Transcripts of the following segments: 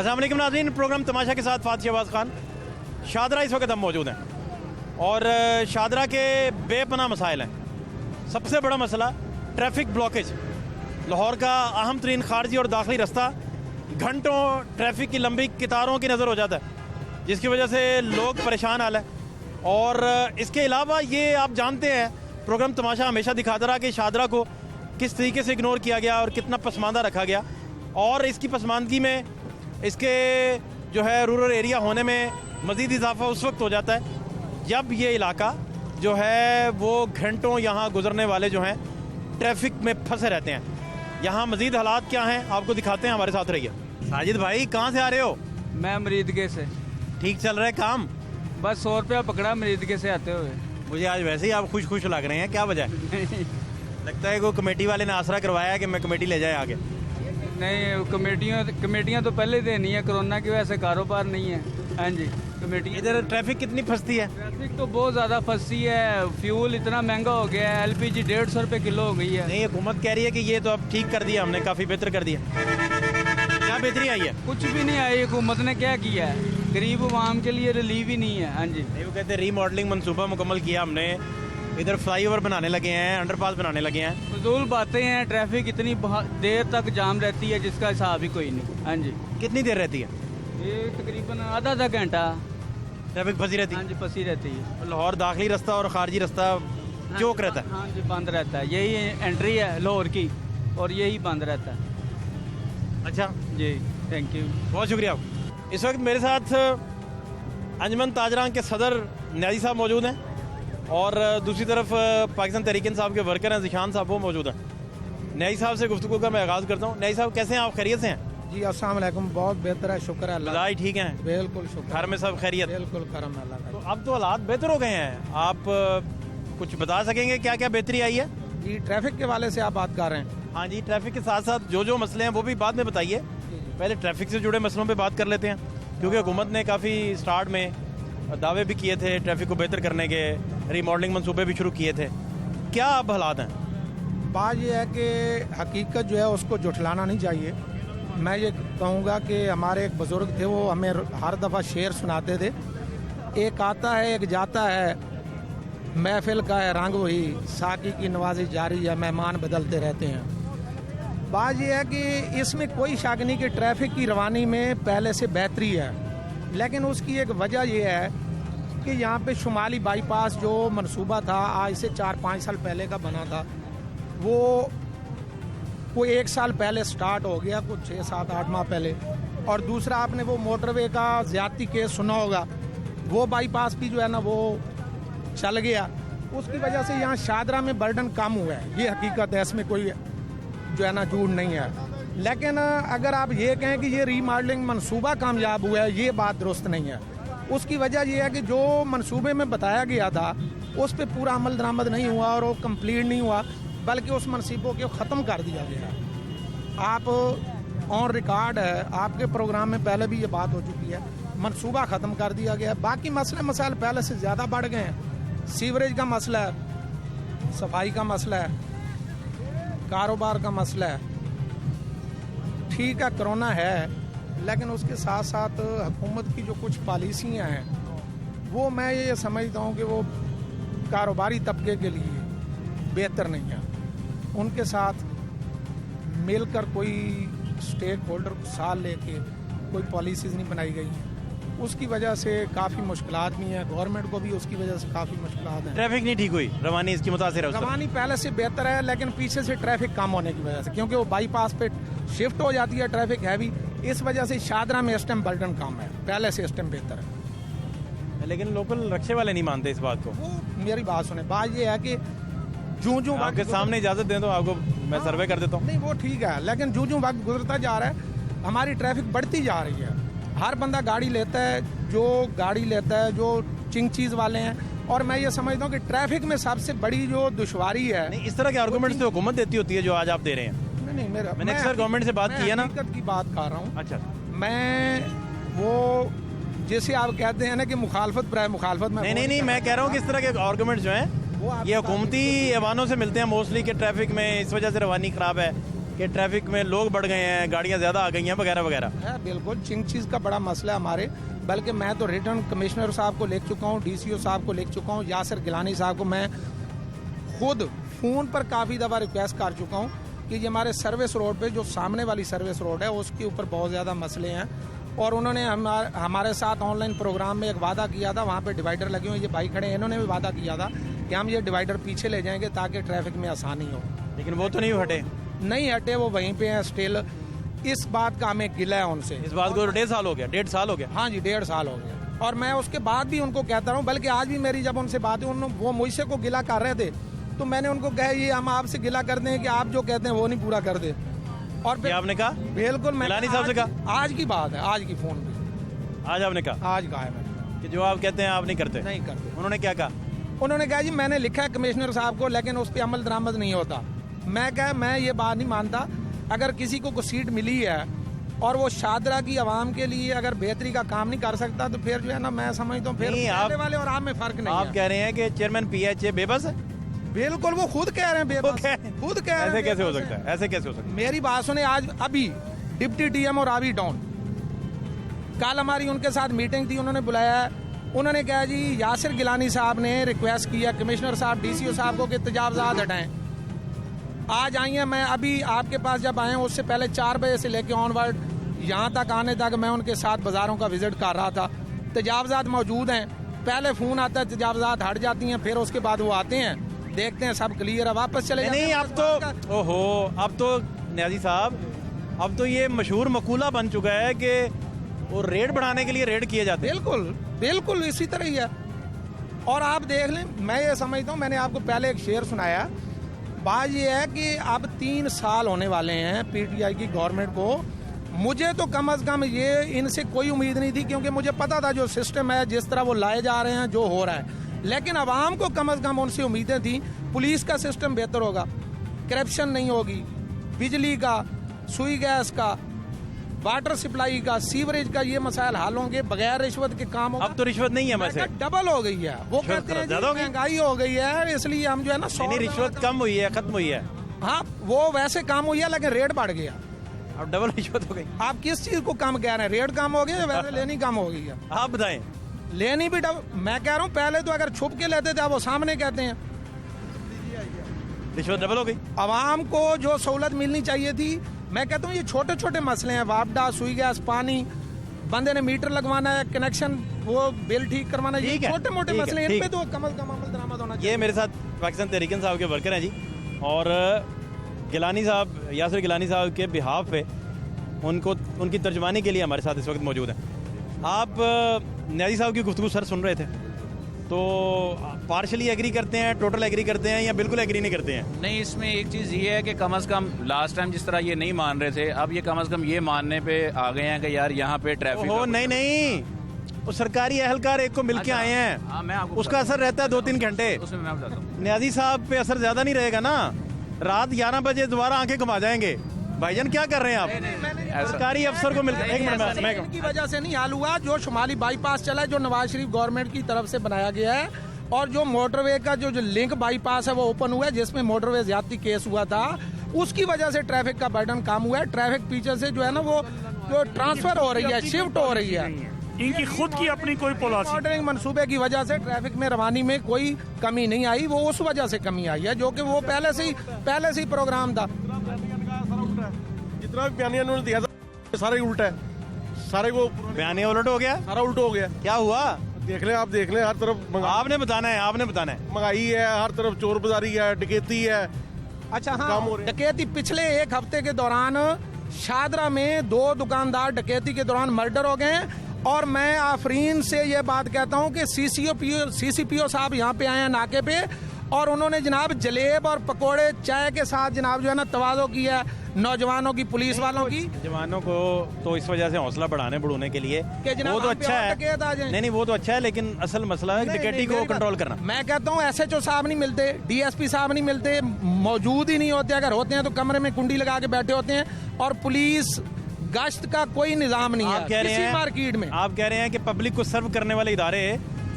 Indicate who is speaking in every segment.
Speaker 1: अस्सलाम वालेकुम नाज़रीन, प्रोग्राम तमाशा के साथ फातिह शहबाज खान। शादरा इस वक्त हम मौजूद हैं और शादरा के बेपनाह मसाइल हैं। सबसे बड़ा मसला ट्रैफिक ब्लॉकेज। लाहौर का अहम तरीन खारजी और दाखिली रास्ता घंटों ट्रैफिक की लंबी कतारों की नज़र हो जाता है, जिसकी वजह से लोग परेशान हाल है। और इसके अलावा ये आप जानते हैं, प्रोग्राम तमाशा हमेशा दिखाता रहा कि शादरा को किस तरीके से इग्नोर किया गया और कितना पसमानदा रखा गया। और इसकी पसमानदगी में इसके जो है रूरल एरिया होने में मज़ीद इजाफा उस वक्त हो जाता है जब ये इलाका जो है वो घंटों यहाँ गुजरने वाले जो हैं ट्रैफिक में फंसे रहते हैं। यहाँ मज़ीद हालात क्या हैं आपको दिखाते हैं, हमारे साथ रहिए। साजिद भाई कहाँ से आ रहे हो?
Speaker 2: मैं मरीदगे से।
Speaker 1: ठीक चल रहा है काम?
Speaker 2: बस 100 रुपया पकड़ा मरीदगे से आते हुए।
Speaker 1: मुझे आज वैसे ही आप खुश खुश लग रहे हैं, क्या वजह है? लगता है कोई कमेटी वाले ने आसरा करवाया है कि मैं कमेटी ले जाए आगे।
Speaker 2: नहीं, कमेटियाँ तो पहले देनी है, कोरोना की वजह से कारोबार नहीं है। हाँ जी, कमेटी।
Speaker 1: इधर ट्रैफिक कितनी फंसती है?
Speaker 2: ट्रैफिक तो बहुत ज़्यादा फंसती है, फ्यूल इतना महंगा हो गया है, LPG 150 रुपये किलो हो गई है।
Speaker 1: नहीं, हुकूमत कह रही है कि ये तो अब ठीक कर दिया हमने, काफ़ी बेहतर कर दिया। क्या बेहतरी आई है?
Speaker 2: कुछ भी नहीं आई, हुकूमत ने क्या किया है, गरीब आवाम के लिए रिलीफ ही नहीं है। हाँ जी,
Speaker 1: नहीं, वो कहते हैं रीमॉडलिंग मनसूबा मुकम्मल किया हमने, इधर फ्लाईओवर बनाने लगे हैं, अंडरपास बनाने लगे हैं।
Speaker 2: फजूल बातें हैं। ट्रैफिक इतनी देर तक जाम रहती है जिसका हिसाब ही कोई नहीं। हाँ जी।
Speaker 1: कितनी देर रहती है?
Speaker 2: ये तकरीबन आधा घंटा
Speaker 1: ट्रैफिक फंसी रहती
Speaker 2: हाँ
Speaker 1: है?
Speaker 2: जी, फंसी रहती है।
Speaker 1: लाहौर दाखिली रास्ता और खारजी रास्ता चौक रहता है?
Speaker 2: हाँ जी, बंद रहता है। यही एंट्री है लाहौर की और यही बंद रहता है।
Speaker 1: अच्छा
Speaker 2: जी, थैंक यू,
Speaker 1: बहुत शुक्रिया। इस वक्त मेरे साथ अंजमन ताजरान के सदर न्याजी साहब मौजूद हैं और दूसरी तरफ पाकिस्तान तहरीक इंसाफ के वर्कर हैं ज़िशान साहब, वो मौजूद हैं। न्याजी साहब से गुफ्तगू का मैं आगाज़ करता हूँ। न्याजी साहब कैसे हैं आप? खैरियत से हैं?
Speaker 3: जी अस्सलाम वालेकुम, बहुत बेहतर है, शुक्र है अल्लाह।
Speaker 1: बधाई ठीक हैं?
Speaker 3: बिल्कुल शुक्र,
Speaker 1: घर में सब खैरियत?
Speaker 3: बिल्कुल करम अल्लाह
Speaker 1: तो
Speaker 3: का।
Speaker 1: अब तो हालात बेहतर हो गए हैं, आप कुछ बता सकेंगे क्या क्या बेहतरी आई है?
Speaker 3: जी ट्रैफिक के वाले से आप बात कर रहे हैं?
Speaker 1: हाँ जी, ट्रैफिक के साथ साथ जो जो मसले हैं वो भी बाद में बताइए, पहले ट्रैफिक से जुड़े मसलों पे बात कर लेते हैं, क्योंकि हुकूमत ने काफ़ी स्टार्ट में दावे भी किए थे ट्रैफिक को बेहतर करने के, रीमॉडलिंग मंसूबे भी शुरू किए थे। क्या अब हालात हैं?
Speaker 3: बात ये है कि हकीकत जो है उसको जुठलाना नहीं चाहिए। मैं ये कहूँगा कि हमारे एक बुज़ुर्ग थे, वो हमें हर दफ़ा शेर सुनाते थे, एक आता है एक जाता है, महफिल का है रंग वही, साकी की नवाज़ी जारी है, मेहमान बदलते रहते हैं। बात ये है कि इसमें कोई शक नहीं कि ट्रैफिक की रवानी में पहले से बेहतरी है, लेकिन उसकी एक वजह यह है कि यहाँ पे शुमाली बाईपास जो मंसूबा था आज से 4-5 साल पहले का बना था, वो कोई 1 साल पहले स्टार्ट हो गया, कुछ 6-7-8 माह पहले। और दूसरा आपने वो मोटरवे का ज़्यादती केस सुना होगा, वो बाईपास भी जो है ना वो चल गया, उसकी वजह से यहाँ शादरा में बर्डन कम हुआ है। ये हकीकत है, इसमें कोई जो है ना झूठ नहीं है। लेकिन अगर आप ये कहें कि ये रीमॉडलिंग मंसूबा कामयाब हुआ है, ये बात दुरुस्त नहीं है। उसकी वजह यह है कि जो मंसूबे में बताया गया था उस पर पूरा अमल दरामद नहीं हुआ और वो कंप्लीट नहीं हुआ, बल्कि उस मंसूबों को ख़त्म कर दिया गया। आप ऑन रिकॉर्ड है, आपके प्रोग्राम में पहले भी ये बात हो चुकी है, मंसूबा ख़त्म कर दिया गया। बाकी मसले मसाइल पहले से ज़्यादा बढ़ गए हैं। सीवरेज का मसला है, सफाई का मसला है, कारोबार का मसला है। ठीक है, कोरोना है, लेकिन उसके साथ साथ हुकूमत की जो कुछ पॉलिसियाँ हैं वो मैं ये समझता हूँ कि वो कारोबारी तबके के लिए बेहतर नहीं है। उनके साथ मिलकर कोई स्टेक होल्डर को साथ लेके कोई पॉलिसीज़ नहीं बनाई गई हैं, उसकी वजह से काफ़ी मुश्किलात भी हैं। गवर्नमेंट को भी उसकी वजह से काफ़ी मुश्किलात हैं।
Speaker 1: ट्रैफिक नहीं ठीक हुई, रवानी इसकी मुतासिर है?
Speaker 3: रवानी पहले से बेहतर है, लेकिन पीछे से ट्रैफिक कम होने की वजह से, क्योंकि वो बाईपास पे शिफ्ट हो जाती है ट्रैफिक हैवी, इस वजह से शादरा में इस टाइम बर्डन कम है, पहले से इस टाइम बेहतर है।
Speaker 1: लेकिन लोकल रक्शे वाले नहीं मानते इस बात को।
Speaker 3: वो मेरी बात सुने, बात ये है कि जूं
Speaker 1: आपके सामने इजाज़त दें तो आपको मैं सर्वे कर देता हूँ।
Speaker 3: नहीं वो ठीक है, लेकिन जूं वक्त गुजरता जा रहा है हमारी ट्रैफिक बढ़ती जा रही है। हर बंदा गाड़ी लेता है, जो गाड़ी लेता है जो चिंग चीज़ वाले हैं, और मैं ये समझता हूँ कि ट्रैफिक में सबसे बड़ी जो दुश्वारी है।
Speaker 1: नहीं, इस तरह के आर्गूमेंट्स तो हुकूमत देती होती है जो आज आप दे रहे हैं।
Speaker 3: नहीं,
Speaker 1: मैंने अक्सर गवर्नमेंट से बात की है ना,
Speaker 3: हकीकत की बात कर रहा हूँ।
Speaker 1: अच्छा,
Speaker 3: मैं वो जैसे आप कहते हैं ना कि मुखालफत प्राय मुखालफत में
Speaker 1: नहीं, मैं कह रहा हूँ कि इस तरह के आर्गूमेंट्स जो हैं ये हुकूमती ऐवानों से मिलते हैं मोस्टली, कि ट्रैफिक में इस वजह से रवानी ख़राब है, कि ट्रैफिक में लोग बढ़ गए हैं, गाड़ियां ज़्यादा आ गई हैं वगैरह वगैरह?
Speaker 3: है बिल्कुल, चिंग चीज़ का बड़ा मसला है हमारे। बल्कि मैं तो रिटर्न कमिश्नर साहब को लिख चुका हूँ, DCO साहब को लिख चुका हूँ, यासिर गिलानी साहब को मैं खुद फ़ोन पर काफ़ी दफ़ा रिक्वेस्ट कर चुका हूँ कि ये हमारे सर्विस रोड पे जो सामने वाली सर्विस रोड है उसके ऊपर बहुत ज़्यादा मसले हैं। और उन्होंने हमारे साथ ऑनलाइन प्रोग्राम में एक वादा किया था, वहाँ पे डिवाइडर लगे हुए, ये भाई खड़े हैं, इन्होंने भी वादा किया था कि हम ये डिवाइडर पीछे ले जाएंगे ताकि ट्रैफिक में आसानी हो।
Speaker 1: लेकिन वो तो नहीं हटे।
Speaker 3: नहीं हटे, वो वहीं पे हैं स्टिल। इस बात का हमें गिला है उनसे।
Speaker 1: इस बात को 1.5 साल हो गया, 1.5 साल हो गया।
Speaker 3: हाँ जी, 1.5 साल हो गया। और मैं उसके बाद भी उनको कहता रहा हूँ, बल्कि आज भी मेरी जब उनसे बात हुई, वो मुझसे को गिला कर रहे थे, तो मैंने उनको कहा ये हम आपसे गिला करते हैं कि आप जो कहते हैं वो नहीं पूरा कर दे। और फिर
Speaker 1: आपने कहा?
Speaker 3: बिल्कुल, मैं
Speaker 1: गिलानी साहब से कहा?
Speaker 3: आज की बात है, आज की फोन पे
Speaker 1: आज आपने कहा?
Speaker 3: आज कहा है मैंने
Speaker 1: कि जो आप कहते हैं आप नहीं करते।
Speaker 3: नहीं करते।
Speaker 1: उन्होंने क्या कहा?
Speaker 3: उन्होंने कहा जी मैंने लिखा है कमिश्नर साहब को, लेकिन उस पर अमल दरामद नहीं होता। मैं ये बात नहीं मानता। अगर किसी को सीट मिली है और वो शादरा की आवाम के लिए अगर बेहतरी का काम नहीं कर सकता, तो फिर जो है ना, मैं समझता हूँ फिर पहले वाले और आप में फर्क नहीं है।
Speaker 1: आप कह रहे हैं कि चेयरमैन PHA बेबस है?
Speaker 3: बिल्कुल, वो खुद कह रहे हैं बेबस, खुद कह रहे हैं।
Speaker 1: ऐसे कैसे हो सकता है? ऐसे कैसे हो सकता है?
Speaker 3: मेरी बात सुने, आज अभी डिप्टी DM और रावी टाउन, कल हमारी उनके साथ मीटिंग थी, उन्होंने बुलाया है। उन्होंने कहा जी यासिर गिलानी साहब ने रिक्वेस्ट किया कमिश्नर साहब DCO साहब को कि तजावजात हटाएं। आज आई हैं, मैं अभी आपके पास जब आए उससे पहले 4 बजे से लेके ऑनवर्ड यहाँ तक आने तक मैं उनके साथ बाज़ारों का विजिट कर रहा था। तजावजात मौजूद हैं, पहले फ़ोन आता है, तजावजात हट जाती हैं, फिर उसके बाद वो आते हैं, देखते हैं सब क्लियर है, वापस चले जाते हैं।
Speaker 1: नहीं, अब तो ओहो, अब तो न्याजी साहब, अब तो ये मशहूर मकूला बन चुका है कि वो रेड बढ़ाने के लिए रेड किए जाते हैं।
Speaker 3: बिल्कुल बिल्कुल इसी तरह ही है। और आप देख लें, मैं ये समझता हूँ, मैंने आपको पहले एक शेर सुनाया, बात ये है कि अब 3 साल होने वाले हैं PTI की गवर्नमेंट को। मुझे तो कम अज़ कम ये इनसे कोई उम्मीद नहीं थी, क्योंकि मुझे पता था जो सिस्टम है, जिस तरह वो लाए जा रहे हैं, जो हो रहा है। लेकिन आवाम को कम अज़ कम उनसे उम्मीदें थी, पुलिस का सिस्टम बेहतर होगा, करप्शन नहीं होगी, बिजली का, सुई गैस का, वाटर सप्लाई का, सीवरेज का, ये मसाइल हल होंगे, बगैर रिश्वत के काम होगा।
Speaker 1: अब तो रिश्वत नहीं है वैसे,
Speaker 3: डबल हो गई है। वो कहते हैं
Speaker 1: ज्यादा
Speaker 3: महंगाई हो गई है, इसलिए हम जो है ना,
Speaker 1: नहीं, रिश्वत कम हुई है, खत्म हुई है।
Speaker 3: हाँ, वो वैसे काम हुई है, लेकिन रेट बढ़ गया,
Speaker 1: अब डबल रिश्वत हो गई।
Speaker 3: आप किस चीज को कम कह रहे हैं? रेट कम हो गया या वैसे लेनी कम हो गई है?
Speaker 1: आप बताएं।
Speaker 3: लेनी भी मैं कह रहा हूँ, पहले तो अगर छुप के लेते थे, अब वो सामने कहते हैं।
Speaker 1: रिश्वत डबल हो गई।
Speaker 3: आवाम को जो सहूलत मिलनी चाहिए थी, मैं कहता हूँ ये छोटे छोटे मसले हैं, वापडा, सुई गैस, पानी, बंदे ने मीटर लगवाना है, कनेक्शन, वो बिल ठीक करवाना है, ये छोटे मोटे मसले, इन पे तो कम से कम अमल दरामद होना चाहिए।
Speaker 1: ये मेरे साथ पाकिस्तान तहरीक साहब के वर्कर हैं जी, और गिलानी साहब, यासिर गिलानी साहब के बिहाफ पे उनकी तर्जमानी के लिए हमारे साथ इस वक्त मौजूद हैं। आप न्याजी साहब की गुफ्तगू सर सुन रहे थे, तो पार्शली एग्री करते हैं, टोटल एग्री करते हैं, या बिल्कुल एग्री नहीं करते हैं?
Speaker 4: नहीं, इसमें एक चीज़ ये है कि कम से कम लास्ट टाइम जिस तरह ये नहीं मान रहे थे, अब ये कम से कम ये मानने पे आ गए हैं कि यार यहाँ पे ट्रैफिक
Speaker 1: हो नहीं, वो सरकारी एहलकार एक को मिलके आए हैं।
Speaker 4: हाँ, मैं आपको
Speaker 1: उसका असर रहता है 2-3 घंटे।
Speaker 4: उसमें मैं बताता हूँ,
Speaker 1: न्याजी साहब पे असर ज्यादा नहीं रहेगा ना, रात 11 बजे दोबारा आंखें घुमा जाएंगे। भाईजान क्या कर रहे हैं आप? सरकारी अफसर को मिलकर, एक मिनट, मैं
Speaker 3: इनकी वजह से नहीं हाल हुआ। जो शुमाली बाईपास चला है, जो नवाज शरीफ गवर्नमेंट की तरफ से बनाया गया है, और जो मोटरवे का जो लिंक बाईपास है वो ओपन हुआ है, जिसमें मोटरवे ज्यादती केस हुआ था, उसकी वजह से ट्रैफिक का बर्डन कम हुआ है। ट्रैफिक पीछे से जो है ना, वो जो ट्रांसफर हो रही है, शिफ्ट हो रही है,
Speaker 5: इनकी खुद की अपनी कोई पॉलिसी,
Speaker 3: ऑर्डरिंग मनसूबे की वजह से ट्रैफिक में रवानी में कोई कमी नहीं आई। वो उस वजह से कमी आई है, जो कि वो पहले से ही प्रोग्राम था।
Speaker 5: जितना भी बयानिया उन्होंने दिया था सारा ही उल्टा है, सारे को
Speaker 1: बयाने उलट हो गया।
Speaker 5: सारा उल्टा हो गया।
Speaker 1: क्या हुआ?
Speaker 5: देख लें, आप देख लें, हर तरफ
Speaker 1: आपने बताना है।
Speaker 5: महंगाई है, हर तरफ चोर बाजारी है, डकैती है।
Speaker 3: अच्छा
Speaker 5: काम
Speaker 3: हाँ,
Speaker 5: हो रहे हैं।
Speaker 3: डकैती पिछले 1 हफ्ते के दौरान शादरा में 2 दुकानदार डकैती के दौरान मर्डर हो गए हैं। और मैं आफरीन से ये बात कहता हूँ कि CCPO साहब यहाँ पे आए हैं नाके पे, और उन्होंने जनाब जलेब और पकोड़े चाय के साथ जनाब जो है ना तवाज़ो किया नौजवानों की, पुलिस वालों की।
Speaker 1: जवानों को तो इस वजह से हौसला बढ़ाने के लिए
Speaker 3: जनाब
Speaker 1: वो तो अच्छा है,
Speaker 3: नहीं
Speaker 1: नहीं वो तो अच्छा है, लेकिन असल मसला है डकैती को कंट्रोल करना।
Speaker 3: मैं कहता हूँ SHO साहब नहीं मिलते, DSP साहब नहीं मिलते, मौजूद ही नहीं होते। अगर होते हैं तो कमरे में कुंडी लगा के बैठे होते हैं, और पुलिस गश्त का कोई निजाम नहीं है किसी मार्केट में।
Speaker 1: आप कह रहे हैं कि पब्लिक को सर्व करने वाले इदारे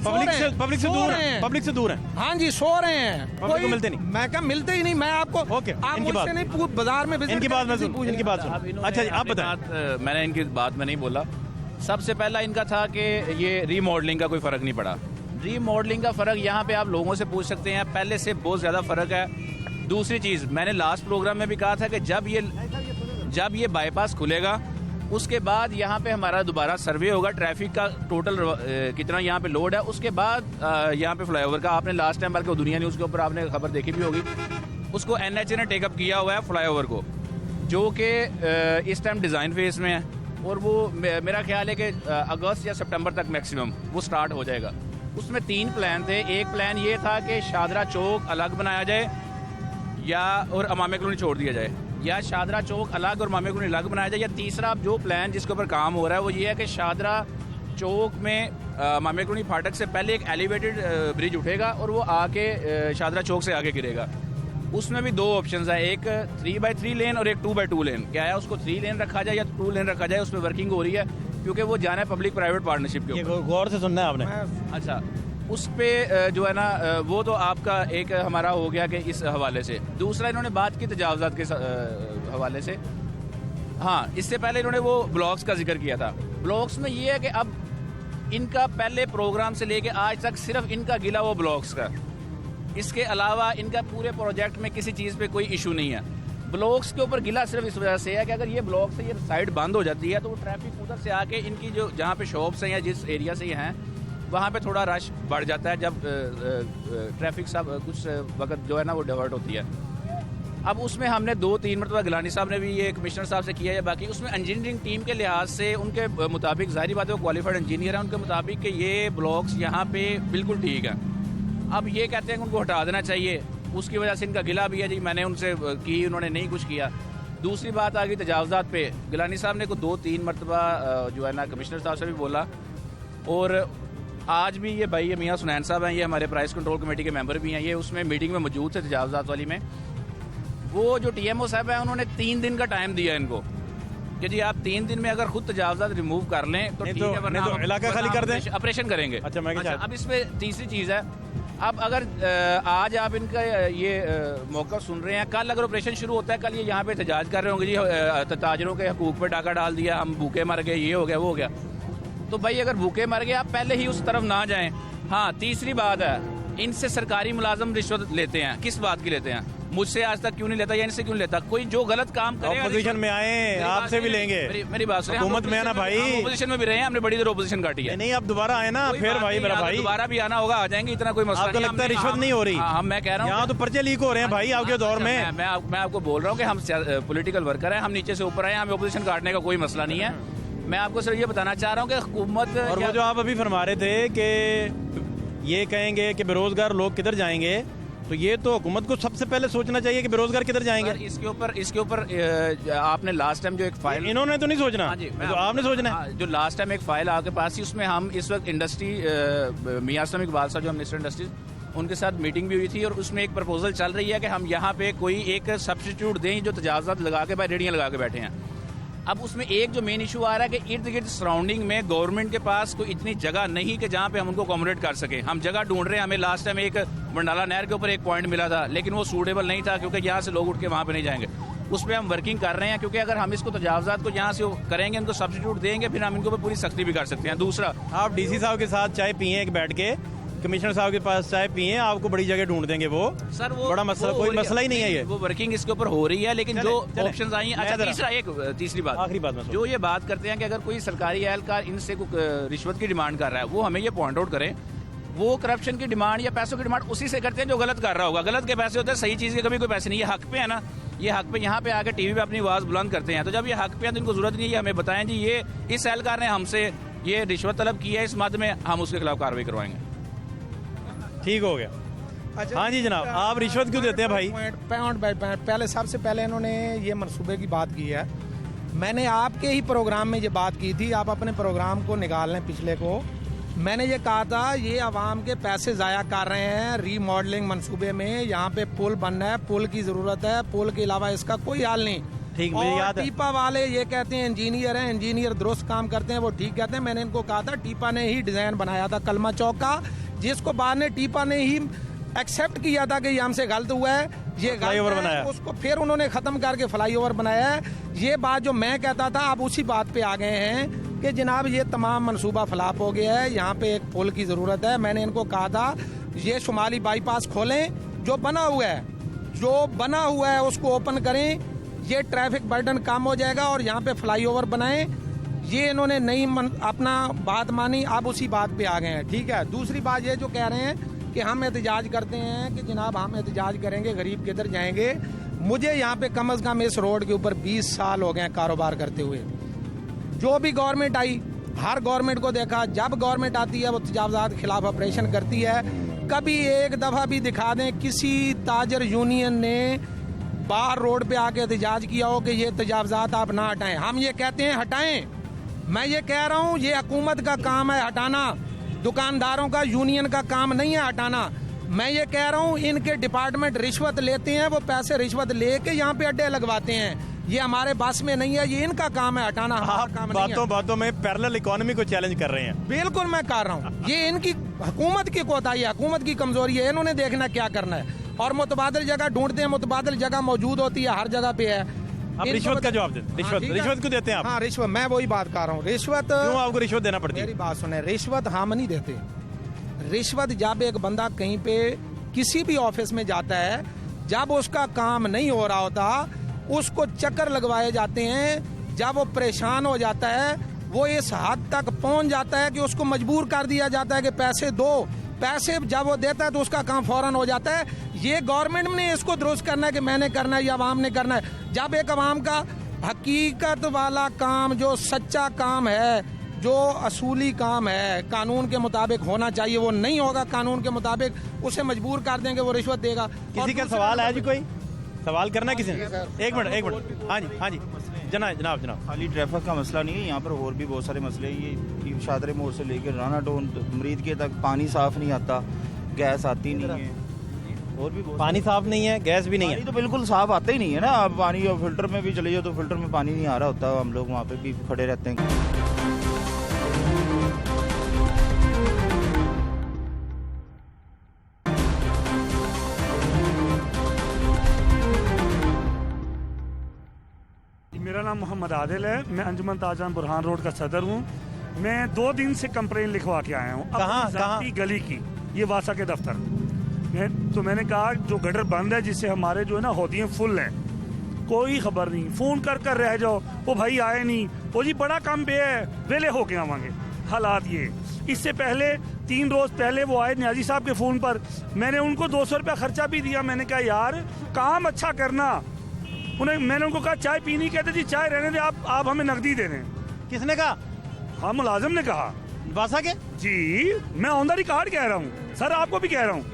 Speaker 1: पब्लिक से दूर है, पब्लिक से दूर है।
Speaker 3: हाँ जी, सो रहे हैं,
Speaker 1: पब्लिक को मिलते नहीं।
Speaker 3: मैं क्या मिलते ही नहीं, मैं आपको
Speaker 1: ओके,
Speaker 3: आप
Speaker 1: इनकी बात
Speaker 3: मुझसे नहीं बाजार में
Speaker 1: इनकी बात मैं सुन, इनकी बात सुन। अच्छा जी, आप बताएं।
Speaker 4: मैंने इनकी बात में नहीं बोला। सबसे पहला इनका था कि ये रीमॉडलिंग का कोई फ़र्क नहीं पड़ा। रीमॉडलिंग का फ़र्क यहाँ पे आप लोगों से पूछ सकते हैं, पहले से बहुत ज़्यादा फ़र्क है। दूसरी चीज़, मैंने लास्ट प्रोग्राम में भी कहा था कि जब ये बाईपास खुलेगा उसके बाद यहाँ पे हमारा दोबारा सर्वे होगा ट्रैफिक का, टोटल कितना यहाँ पे लोड है। उसके बाद यहाँ पे फ्लाईओवर का, आपने लास्ट टाइम बल्कि दुनिया न्यूज़ के ऊपर आपने खबर देखी भी होगी, उसको NHA ने टेकअप किया हुआ है फ्लाईओवर को, जो कि इस टाइम डिज़ाइन फेज में है। और वो मेरा ख्याल है कि अगस्त या सितंबर तक मैक्सिमम वो स्टार्ट हो जाएगा। उसमें 3 प्लान थे। एक प्लान ये था कि शादरा चौक अलग बनाया जाए और अमामे कॉलोनी छोड़ दिया जाए, या शादरा चौक अलग और अमामे कॉलोनी अलग बनाया जाए, या तीसरा जो प्लान जिसके ऊपर काम हो रहा है वो ये है कि शादरा चौक में अमामे कॉलोनी फाटक से पहले एक एलिवेटेड ब्रिज उठेगा और वो आके शादरा चौक से आगे गिरेगा। उसमें भी 2 ऑप्शंस है, एक 3x3 लेन और एक 2x2 लेन। क्या है, उसको 3 लेन रखा जाए या 2 लेन रखा जाए, उसमें वर्किंग हो रही है क्योंकि वो जाना है पब्लिक प्राइवेट पार्टनरशिप के ऊपर।
Speaker 1: गौर से सुनना है आपने।
Speaker 4: अच्छा, उस पे जो है ना वो तो आपका एक हमारा हो गया कि इस हवाले से। दूसरा इन्होंने बात की तजावजात के हवाले से। हाँ, इससे पहले इन्होंने वो ब्लॉक्स का जिक्र किया था। ब्लॉक्स में ये है कि अब इनका पहले प्रोग्राम से लेके आज तक सिर्फ इनका गिला वो ब्लॉक्स का, इसके अलावा इनका पूरे प्रोजेक्ट में किसी चीज़ पे कोई इशू नहीं है। ब्लॉक्स के ऊपर गिला सिर्फ इस वजह से है कि अगर ये ब्लॉक से ये साइड बंद हो जाती है तो वो ट्रैफिक उधर से आके इनकी जो जहाँ पे शॉप्स हैं या जिस एरिया से ये हैं वहाँ पे थोड़ा रश बढ़ जाता है जब ट्रैफिक सब कुछ वक्त जो है ना वो डाइवर्ट होती है। अब उसमें हमने 2-3 मरतबा गिलानी साहब ने भी ये कमिश्नर साहब से किया है। बाकी उसमें इंजीनियरिंग टीम के लिहाज से उनके मुताबिक, जाहिर बात है वो क्वालिफाइड इंजीनियर है, उनके मुताबिक कि ये ब्लॉक्स यहाँ पे बिल्कुल ठीक है। अब ये कहते हैं कि उनको हटा देना चाहिए, उसकी वजह से इनका गिला भी है जी। मैंने उनसे की, उन्होंने नहीं कुछ किया। दूसरी बात आ गई तजावजात पे। गिलानी साहब ने को 2-3 मरतबा जो है ना कमिश्नर साहब से भी बोला, और आज भी ये भाई मियाँ सुनैन साहब हैं, ये हमारे प्राइस कंट्रोल कमेटी के मेंबर भी हैं, ये उसमें मीटिंग में मौजूद थे तजावजात वाली में। वो जो TMO साहब हैं उन्होंने 3 दिन का टाइम दिया इनको कि जी आप 3 दिन में अगर खुद तजावजात रिमूव कर लें तो ठीक है, वरना हम
Speaker 1: इलाका खाली कर दें,
Speaker 4: ऑपरेशन करेंगे।
Speaker 1: अच्छा,
Speaker 4: अब इसमें तीसरी चीज़ है, अब अगर आज आप इनका ये मौका सुन रहे हैं, कल अगर ऑपरेशन शुरू होता है, कल ये यहाँ पे एहतजाज कर रहे होंगे जी ताजरों के हकूक पे डाका डाल दिया, हम भूखे मर गए, ये हो गया वो हो गया। तो भाई अगर भूखे मर गए आप पहले ही उस तरफ ना जाएं। हाँ, तीसरी बात है, इनसे सरकारी मुलाजम रिश्वत लेते हैं। किस बात की लेते हैं? मुझसे आज तक क्यों नहीं लेता या इनसे क्यों लेता? कोई जो गलत काम करे,
Speaker 1: ऑपोजिशन में आए आपसे भी लेंगे।
Speaker 4: मेरी बात सुनिए,
Speaker 1: हुकूमत में आना भाई,
Speaker 4: ऑपोजिशन में भी रहे हैं, हमने बड़ी देर ऑपोजिशन काटी है।
Speaker 1: नहीं, अब दोबारा आए ना फिर भाई, मेरा भाई
Speaker 4: दोबारा भी आना होगा, आ जाएंगे, इतना कोई मसला
Speaker 1: आपको लगता है रिश्वत नहीं हो रही?
Speaker 4: मैं कह रहा हूँ
Speaker 1: यहाँ तो पर्चे लीक हो रहे हैं भाई आपके दौर में।
Speaker 4: मैं आपको बोल रहा हूँ कि हम पॉलिटिकल वर्कर हैं, हम नीचे से ऊपर आए, हमें ऑपोजिशन काटने का कोई मसला नहीं है। मैं आपको सिर्फ ये बताना चाह रहा हूँ कि हुकूमत,
Speaker 1: और वो जो आप अभी फरमा रहे थे कि ये कहेंगे कि बेरोजगार लोग किधर जाएंगे, तो ये तो हुकूमत को सबसे पहले सोचना चाहिए कि बेरोजगार किधर जाएंगे।
Speaker 4: इसके ऊपर आपने लास्ट टाइम जो एक फाइल,
Speaker 1: इन्होंने तो नहीं सोचना, तो आपने सोचना है।
Speaker 4: जो लास्ट टाइम एक फाइल आपके पास थी, उसमें हम इस वक्त इंडस्ट्री मियां असलम इकबाल साहब जो मिनिस्टर इंडस्ट्रीज, उनके साथ मीटिंग भी हुई थी, और उसमें एक प्रपोजल चल रही है कि हम यहाँ पे कोई एक सब्स्टिट्यूट दें जो तजावजात लगा के भाई रेडियाँ लगा के बैठे हैं। अब उसमें एक जो मेन इशू आ रहा है कि इर्द गिर्द सराउंडिंग में गवर्नमेंट के पास कोई इतनी जगह नहीं कि जहाँ पे हम उनको अकोमोडेट कर सकें। हम जगह ढूंढ रहे हैं। हमें लास्ट टाइम एक मंडाला नहर के ऊपर एक पॉइंट मिला था, लेकिन वो सूटेबल नहीं था क्योंकि यहाँ से लोग उठ के वहाँ पे नहीं जाएंगे। उस पर हम वर्किंग कर रहे हैं, क्योंकि अगर हम इसको तजावजात को यहाँ से करेंगे, उनको सब्स्टिट्यूट देंगे, फिर हम इनको पर पूरी सख्ती भी कर सकते हैं। दूसरा,
Speaker 1: आप DC साहब के साथ चाय पिए एक बैठ के, कमिश्नर साहब के पास चाय पिए, आपको बड़ी जगह ढूंढ देंगे वो।
Speaker 4: सर वो
Speaker 1: बड़ा मसला, कोई मसला ही नहीं है ये।
Speaker 4: वो वर्किंग इसके ऊपर हो रही है, लेकिन जो ऑप्शंस आई हैं। अच्छा, तीसरी बात,
Speaker 1: आखिरी बात
Speaker 4: जो ये बात करते हैं कि अगर कोई सरकारी एहलकार इनसे रिश्वत की डिमांड कर रहा है, वो हमें ये पॉइंट आउट करें। वो करप्शन की डिमांड या पैसों की डिमांड उसी से करते हैं जो गलत कर रहा होगा। गलत के पैसे होते हैं, सही चीज़ के कभी कोई पैसे नहीं। ये हक पे है ना, ये हक पे यहाँ पे आके टीवी पे अपनी आवाज़ बुलंद करते हैं। तो जब ये हक पे है तो इनको जरूरत नहीं है हमें बताएं जी ये इस एहलकार ने हमसे ये रिश्वत तलब की है, इस मद में हम उसके खिलाफ कार्रवाई करवाएंगे।
Speaker 1: ठीक हो गया।
Speaker 3: अच्छा,
Speaker 1: हाँ जी जनाब, आप रिश्वत क्यों देते हैं भाई?
Speaker 3: पहले सबसे पहले इन्होंने ये मनसूबे की बात की है। मैंने आपके ही प्रोग्राम में ये बात की थी, आप अपने प्रोग्राम को निकाल लें पिछले को। मैंने ये कहा था ये आवाम के पैसे ज़ाया कर रहे हैं रीमॉडलिंग मनसूबे में। यहाँ पे पुल बनना है, पुल की ज़रूरत है, पुल के अलावा इसका कोई हाल नहीं।
Speaker 1: ठीक, मुझे
Speaker 3: और
Speaker 1: याद है।
Speaker 3: टीपा वाले ये कहते हैं इंजीनियर हैं, इंजीनियर दुरुस्त काम करते हैं, वो ठीक कहते हैं। मैंने इनको कहा था टीपा ने ही डिजाइन बनाया था कलमा चौक का, जिसको बाद में टीपा ने ही एक्सेप्ट किया था कि ये हमसे गलत हुआ है, ये गलत
Speaker 1: फ्लाईओवर
Speaker 3: है।
Speaker 1: बनाया।
Speaker 3: उसको फिर उन्होंने खत्म करके फ्लाईओवर बनाया है। ये बात जो मैं कहता था आप उसी बात पे आ गए हैं कि जनाब ये तमाम मंसूबा फ्लॉप हो गया है, यहाँ पे एक पुल की जरूरत है। मैंने इनको कहा था ये शुमाली बाईपास खोलें, जो बना हुआ है उसको ओपन करें, ये ट्रैफिक बर्डन कम हो जाएगा और यहाँ पे फ्लाईओवर बनाएं। ये इन्होंने नहीं अपना बात मानी, आप उसी बात पे आ गए हैं। ठीक है, दूसरी बात ये जो कह रहे हैं कि हम एहतजाज करते हैं कि जनाब हम एहतजाज करेंगे, गरीब किधर जाएंगे। मुझे यहाँ पे कम से कम इस रोड के ऊपर 20 साल हो गए कारोबार करते हुए। जो भी गवर्नमेंट आई, हर गवर्नमेंट को देखा, जब गवर्नमेंट आती है वो तजावजात के खिलाफ ऑपरेशन करती है। कभी एक दफा भी दिखा दें किसी ताजर यूनियन ने बाहर रोड पे आके एहतजाज किया हो कि ये तजावजात आप ना हटाएं। हम ये कहते हैं हटाएं। मैं ये कह रहा हूँ ये हुकूमत का काम है हटाना, दुकानदारों का, यूनियन का काम नहीं है हटाना। मैं ये कह रहा हूँ इनके डिपार्टमेंट रिश्वत लेते हैं, वो पैसे रिश्वत लेके यहाँ पे अड्डे लगवाते हैं। ये हमारे बस में नहीं है, ये इनका काम है हटाना, हमारा
Speaker 1: आप
Speaker 3: काम नहीं है।
Speaker 1: बातों में पैरेलल इकोनॉमी को चैलेंज कर रहे हैं।
Speaker 3: बिल्कुल मैं कर रहा हूँ, ये इनकी हुकूमत की कोताही है, हुकूमत की कमजोरी है। इन्होंने देखना क्या करना है और मुतबादिल जगह ढूंढते हैं, मुतबादिल जगह मौजूद होती है, हर जगह पे है।
Speaker 1: आप रिश्वत का जवाब दें। रिश्वत क्यों देते हैं आप?
Speaker 3: हाँ रिश्वत, मैं वही बात कर रहा हूँ। रिश्वत
Speaker 1: क्यों आपको रिश्वत देना पड़ती है?
Speaker 3: मेरी बात सुने, रिश्वत हम नहीं देते। रिश्वत जब एक बंदा कहीं पे किसी भी ऑफिस में जाता है, जब उसका काम नहीं हो रहा होता, उसको चक्कर लगवाए जाते हैं। जब वो परेशान हो जाता है, वो इस हद तक पहुंच जाता है कि उसको मजबूर कर दिया जाता है कि पैसे दो। पैसे जब वो देता है तो उसका काम फौरन हो जाता है। ये गवर्नमेंट ने इसको दुरुस्त करना है कि मैंने करना है या अवाम ने करना है। जब एक अवाम का हकीकत वाला काम, जो सच्चा काम है, जो असूली काम है, कानून के मुताबिक होना चाहिए, वो नहीं होगा कानून के मुताबिक, उसे मजबूर कर देंगे, वो रिश्वत देगा।
Speaker 1: किसी का सवाल है जी? कोई सवाल करना है किसी ने? एक मिनट। हाँ जी जनाब।
Speaker 6: खाली ट्रैफिक का मसला नहीं है, यहाँ पर और भी बहुत सारे मसले हैं। ये शादरे मोड़ से लेकर राना टोन मरीद के तक पानी साफ नहीं आता, गैस आती नहीं है, और भी बहुत
Speaker 1: पानी साफ नहीं है, गैस भी नहीं है।
Speaker 6: पानी तो बिल्कुल साफ आता ही नहीं है ना। आप पानी फिल्टर में भी चले जाओ तो फिल्टर में पानी नहीं आ रहा होता, हम लोग वहाँ पे भी खड़े रहते हैं।
Speaker 7: मेरा नाम मोहम्मद आदिल है, मैं अंजुमन ताजरान बुरहान रोड का सदर हूँ। मैं 2 दिन से कंप्लेन लिखवा के आया हूँ अपनी गली की, ये वासा के दफ्तर। तो मैंने कहा जो गटर बंद है, जिससे हमारे जो है ना होदियाँ फुल हैं, कोई खबर नहीं, फोन कर रह जाओ, वो भाई आए नहीं, वो जी बड़ा काम पे है, वेले होके आवांगे। हालात ये, इससे पहले 3 रोज पहले वो आए न्याजी साहब के फोन पर, मैंने उनको 200 रुपया खर्चा भी दिया। मैंने कहा यार काम अच्छा करना, मैंने उनको कहा चाय पीनी, कहते जी चाय रहने दे, आप हमें नकदी दे दें।
Speaker 1: किसने कहा?
Speaker 7: हाँ मुलाजिम ने कहा।
Speaker 1: वासा के?
Speaker 7: जी मैं ऑन द रिकॉर्ड कह रहा हूँ सर, आपको भी कह रहा हूँ।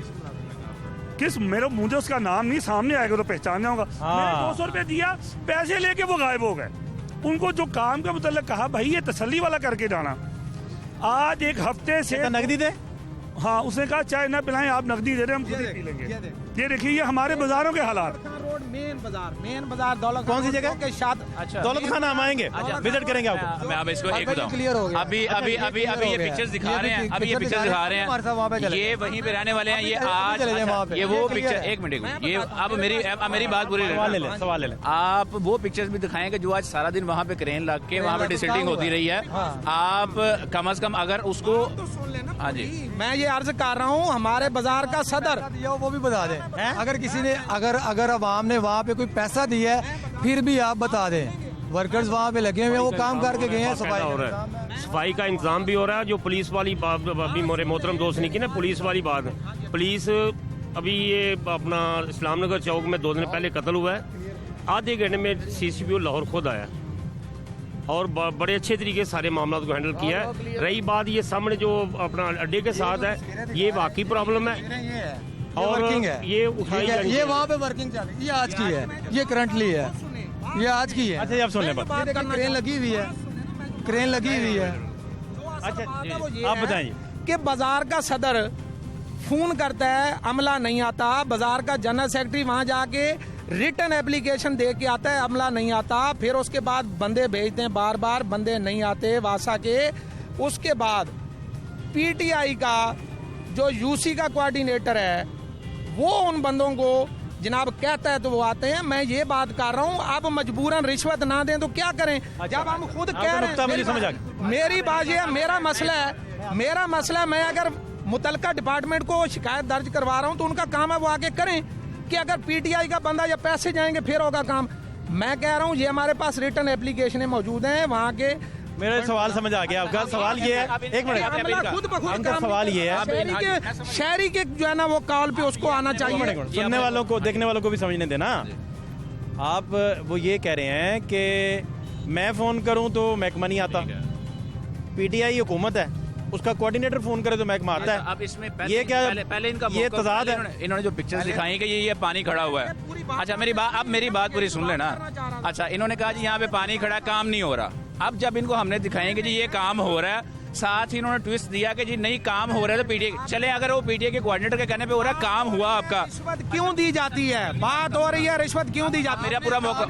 Speaker 7: मुझे उसका नाम नहीं, सामने आएगा तो पहचान जाऊंगा। मैंने 200 रुपया दिया, पैसे लेके वो गायब हो गए। उनको जो काम का मतलब कहा भाई ये तसल्ली वाला करके जाना। आज 1 हफ्ते से
Speaker 1: नकदी दे।
Speaker 7: हाँ उसने कहा चाय ना पिलाएं, आप नकदी दे रहे हैं, हम खुद ही पी लेंगे। ये देखिए ये हमारे बाजारों के हालात।
Speaker 3: मेन बाजार दौलत
Speaker 1: कौन सी जगह
Speaker 3: के साथ?
Speaker 4: अच्छा
Speaker 1: दौलत खाना हम आएंगे, विजिट करेंगे आपको।
Speaker 4: मैं अब इसको एक
Speaker 3: क्लियर हो
Speaker 4: बताऊं,
Speaker 3: गया।
Speaker 4: अभी ये पिक्चर्स दिखा रहे हैं, अभी ये पिक्चर्स दिखा रहे हैं, ये वहीं पे रहने वाले हैं। ये आज ये वो पिक्चर, एक मिनट, ये अब मेरी बात पूरी
Speaker 1: सवाल ले ले।
Speaker 4: आप वो पिक्चर्स भी दिखाएंगे जो आज सारा दिन वहाँ पे क्रेन लग के वहाँ पे डिसिल्टिंग होती रही है। आप कम से कम अगर उसको, हाँ जी
Speaker 3: मैं ये अर्ज कर रहा हूँ, हमारे बाजार का सदर
Speaker 8: वो भी बता दें। अगर किसी ने अगर अवाम ने वहाँ पे कोई पैसा दिया है, फिर भी आप बता दें। वर्कर्स वहाँ पे लगे हुए हैं, वो काम करके गए हैं,
Speaker 9: सफाई का इंतजाम भी हो रहा है। जो पुलिस वाली बात अभी मेरे मोहतरम दोस्त ने की ना, पुलिस वाली बात, पुलिस अभी ये अपना इस्लाम नगर चौक में 2 दिन पहले कत्ल हुआ है, आधे घंटे में CCPO लाहौर खुद आया और बड़े अच्छे तरीके से सारे मामला को हैंडल किया है। रही बात ये सामने जो अपना अड्डे के साथ है, ये वाकई प्रॉब्लम है और ये उठाई जानी
Speaker 8: ये वहाँ पे वर्किंग चल रही है, ये आज की है, ये करंटली है, ये आज की है।
Speaker 1: अच्छा ये आप सुन लें बात।
Speaker 8: ये देखिए क्रेन लगी हुई है, क्रेन लगी हुई है।
Speaker 1: अच्छा आप बताइए
Speaker 3: कि बाजार का सदर फोन करता है, अमला नहीं आता, बाजार का जनरल सेक्रेटरी वहां जाके रिटर्न एप्लीकेशन दे के आता है, अमला नहीं आता, फिर उसके बाद बंदे भेजते हैं, बार बार बंदे नहीं आते वासा के। उसके बाद पीटीआई का जो यूसी का कोऑर्डिनेटर है वो उन बंदों को जनाब कहता है तो वो आते हैं। मैं ये बात कर रहा हूँ, अब मजबूरन रिश्वत ना दें तो क्या करें? जब हम खुद कह रहे हैं, मेरी बात ये, मेरा मसला है, मैं अगर मुतलका डिपार्टमेंट को शिकायत दर्ज करवा रहा हूँ तो उनका काम है वो आगे करें कि अगर पीटीआई का बंदा या पैसे जाएंगे फिर होगा काम। मैं कह रहा हूँ ये हमारे पास रिटर्न एप्लीकेशनें मौजूद हैं वहाँ के।
Speaker 1: मेरा सवाल समझ आ गया आपका। सवाल ये है, एक मिनट,
Speaker 3: खुद ब खुद
Speaker 1: उनका सवाल ये है,
Speaker 3: शहरी के जो है ना वो कॉल पे उसको आना चाहिए।
Speaker 1: सुनने वालों को, देखने वालों को भी समझने देना। आप वो ये कह रहे हैं कि मैं फोन करूं तो महकमा नहीं आता, पीटीआई हुकूमत है, उसका कोऑर्डिनेटर फोन करे तो महकमा आता है।
Speaker 4: अब इसमें
Speaker 1: ये क्या,
Speaker 4: पहले इनका
Speaker 1: ये
Speaker 4: मौका-
Speaker 1: तजाद है।
Speaker 4: इन्होंने जो पिक्चर्स दिखाई कि ये पानी खड़ा हुआ है। अच्छा अब मेरी बात पूरी सुन लेना। अच्छा, इन्होंने कहा जी यहाँ पे पानी खड़ा है, काम नहीं हो रहा। अब जब इनको हमने दिखाएंगे कि जी ये काम हो रहा है, साथ ही इन्होंने ट्विस्ट दिया कि जी नहीं काम हो रहा है तो पीटीआई चले। अगर वो पीटीआई के कोऑर्डिनेटर के कहने पे हो रहा है काम हुआ आपका,
Speaker 3: रिश्वत क्यों दी जाती है? बात हो रही है रिश्वत क्यों दी जाती है?
Speaker 4: मेरा पूरा मौका,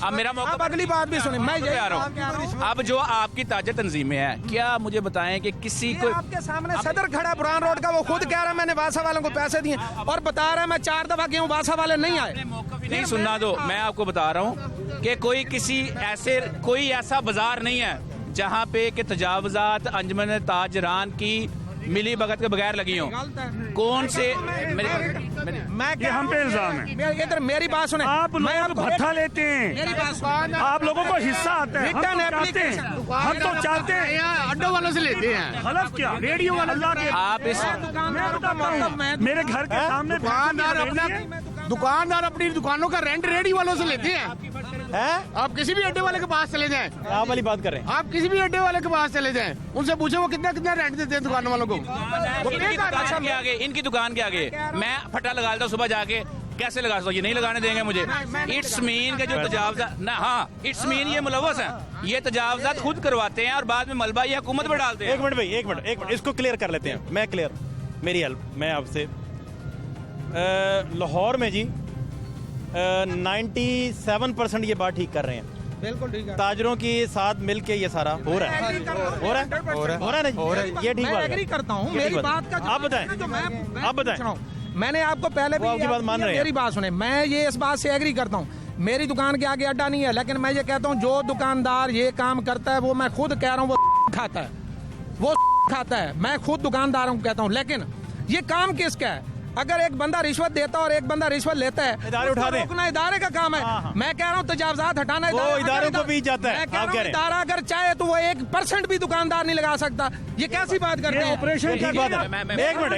Speaker 4: अब मेरा मौका,
Speaker 3: अब अगली बात भी सुनिए, मैं
Speaker 4: यही आ रहा हूँ। अब जो आपकी ताजा तंजीमें हैं, क्या मुझे बताएं कि किसी को
Speaker 3: आपके सामने सदर खड़ा बुरहान रोड का, वो खुद कह रहा है मैंने वासा वालों को पैसे दिए और बता रहा है मैं 4 दफा गया हूँ, वासा वाले नहीं आए।
Speaker 4: नहीं सुनना दो, मैं आपको बता रहा हूँ कि कोई ऐसा बाजार नहीं है जहाँ पे कि तजावजात अंजुमन ताजरान की मिली भगत के बगैर लगी हों। कौन से
Speaker 7: ये हम पे इल्जाम है।
Speaker 3: इधर मेरी बात सुने,
Speaker 7: आप लोग भत्ता लेते
Speaker 3: मेरी बात सुने,
Speaker 7: हैं, आप लोगों को हिस्सा आता है, हम
Speaker 3: रिटर्न
Speaker 7: तो चाहते हैं, हम तो चाहते हैं,
Speaker 5: अड्डों वालों से लेते हैं।
Speaker 7: गलत क्या, रेडियो वाला अल्लाह के,
Speaker 4: आप इस
Speaker 7: मैं बताता हूँ, मेरे घर के सामने
Speaker 5: दुकानदार अपनी दुकानों का रेंट रेडी वालों से लेते हैं। आप किसी भी अड्डे वाले के पास चले जाएं,
Speaker 1: आप वाली बात कर रहे हैं।
Speaker 5: आप किसी भी अड्डे वाले के पास चले जाएं, उनसे पूछे वो कितना कितना रेंट देते हैं दुकानों वालों को।
Speaker 4: इनकी दुकान के आगे मैं फटा लगा लेता हूँ सुबह जाके, कैसे लगा सकता हूँ? ये नहीं लगाने देंगे मुझे। इट्स मीन के जो तजावजात ना, हाँ इट्स मीन ये मुलव्वस हैं, ये तजावजात खुद करवाते हैं और बाद में मलबा ये हुकूमत पर डालते हैं।
Speaker 1: एक मिनट भाई, एक मिनट, इसको क्लियर कर लेते हैं। मैं क्लियर, मेरी हेल्प, मैं आपसे लाहौर में जी 97% ये बात ठीक कर रहे हैं।
Speaker 3: बिल्कुल ठीक है,
Speaker 1: ताजरों के साथ मिलके ये सारा हो रहा है ना जी? ये ठीक
Speaker 3: मैं
Speaker 1: बात
Speaker 3: एग्री
Speaker 1: है।
Speaker 3: करता हूँ।
Speaker 1: ये
Speaker 3: मेरी
Speaker 1: ठीक बात
Speaker 3: बात
Speaker 1: है।
Speaker 3: का
Speaker 1: आप बताएं, आप बताएं।
Speaker 3: मैंने आपको पहले भी
Speaker 1: वो आपकी बात मान रहे हैं।
Speaker 3: मेरी बात सुने, मैं ये इस बात से एग्री करता हूँ, मेरी दुकान के आगे अड्डा नहीं है, लेकिन मैं ये कहता हूँ जो दुकानदार ये काम करता है वो मैं खुद कह रहा हूँ वो खाता है, वो खाता है। मैं खुद दुकानदारों को कहता हूँ, लेकिन ये काम किसका है? अगर एक बंदा रिश्वत देता है और एक बंदा रिश्वत लेता है,
Speaker 1: इदारे उठा दें।
Speaker 3: रोकना इदारे का काम है। मैं कह रहा हूँ तजावजात हटाना
Speaker 1: वो इदारों को भी जाता है।
Speaker 3: मैं कह
Speaker 1: आप
Speaker 3: रहा
Speaker 1: कह
Speaker 3: हूँ
Speaker 1: रहे हैं।
Speaker 3: इदारा अगर चाहे तो वो 1% भी दुकानदार नहीं लगा सकता। ये कैसी बात करते हैं?
Speaker 7: ऑपरेशन
Speaker 1: ठीक बात है। एक मिनट,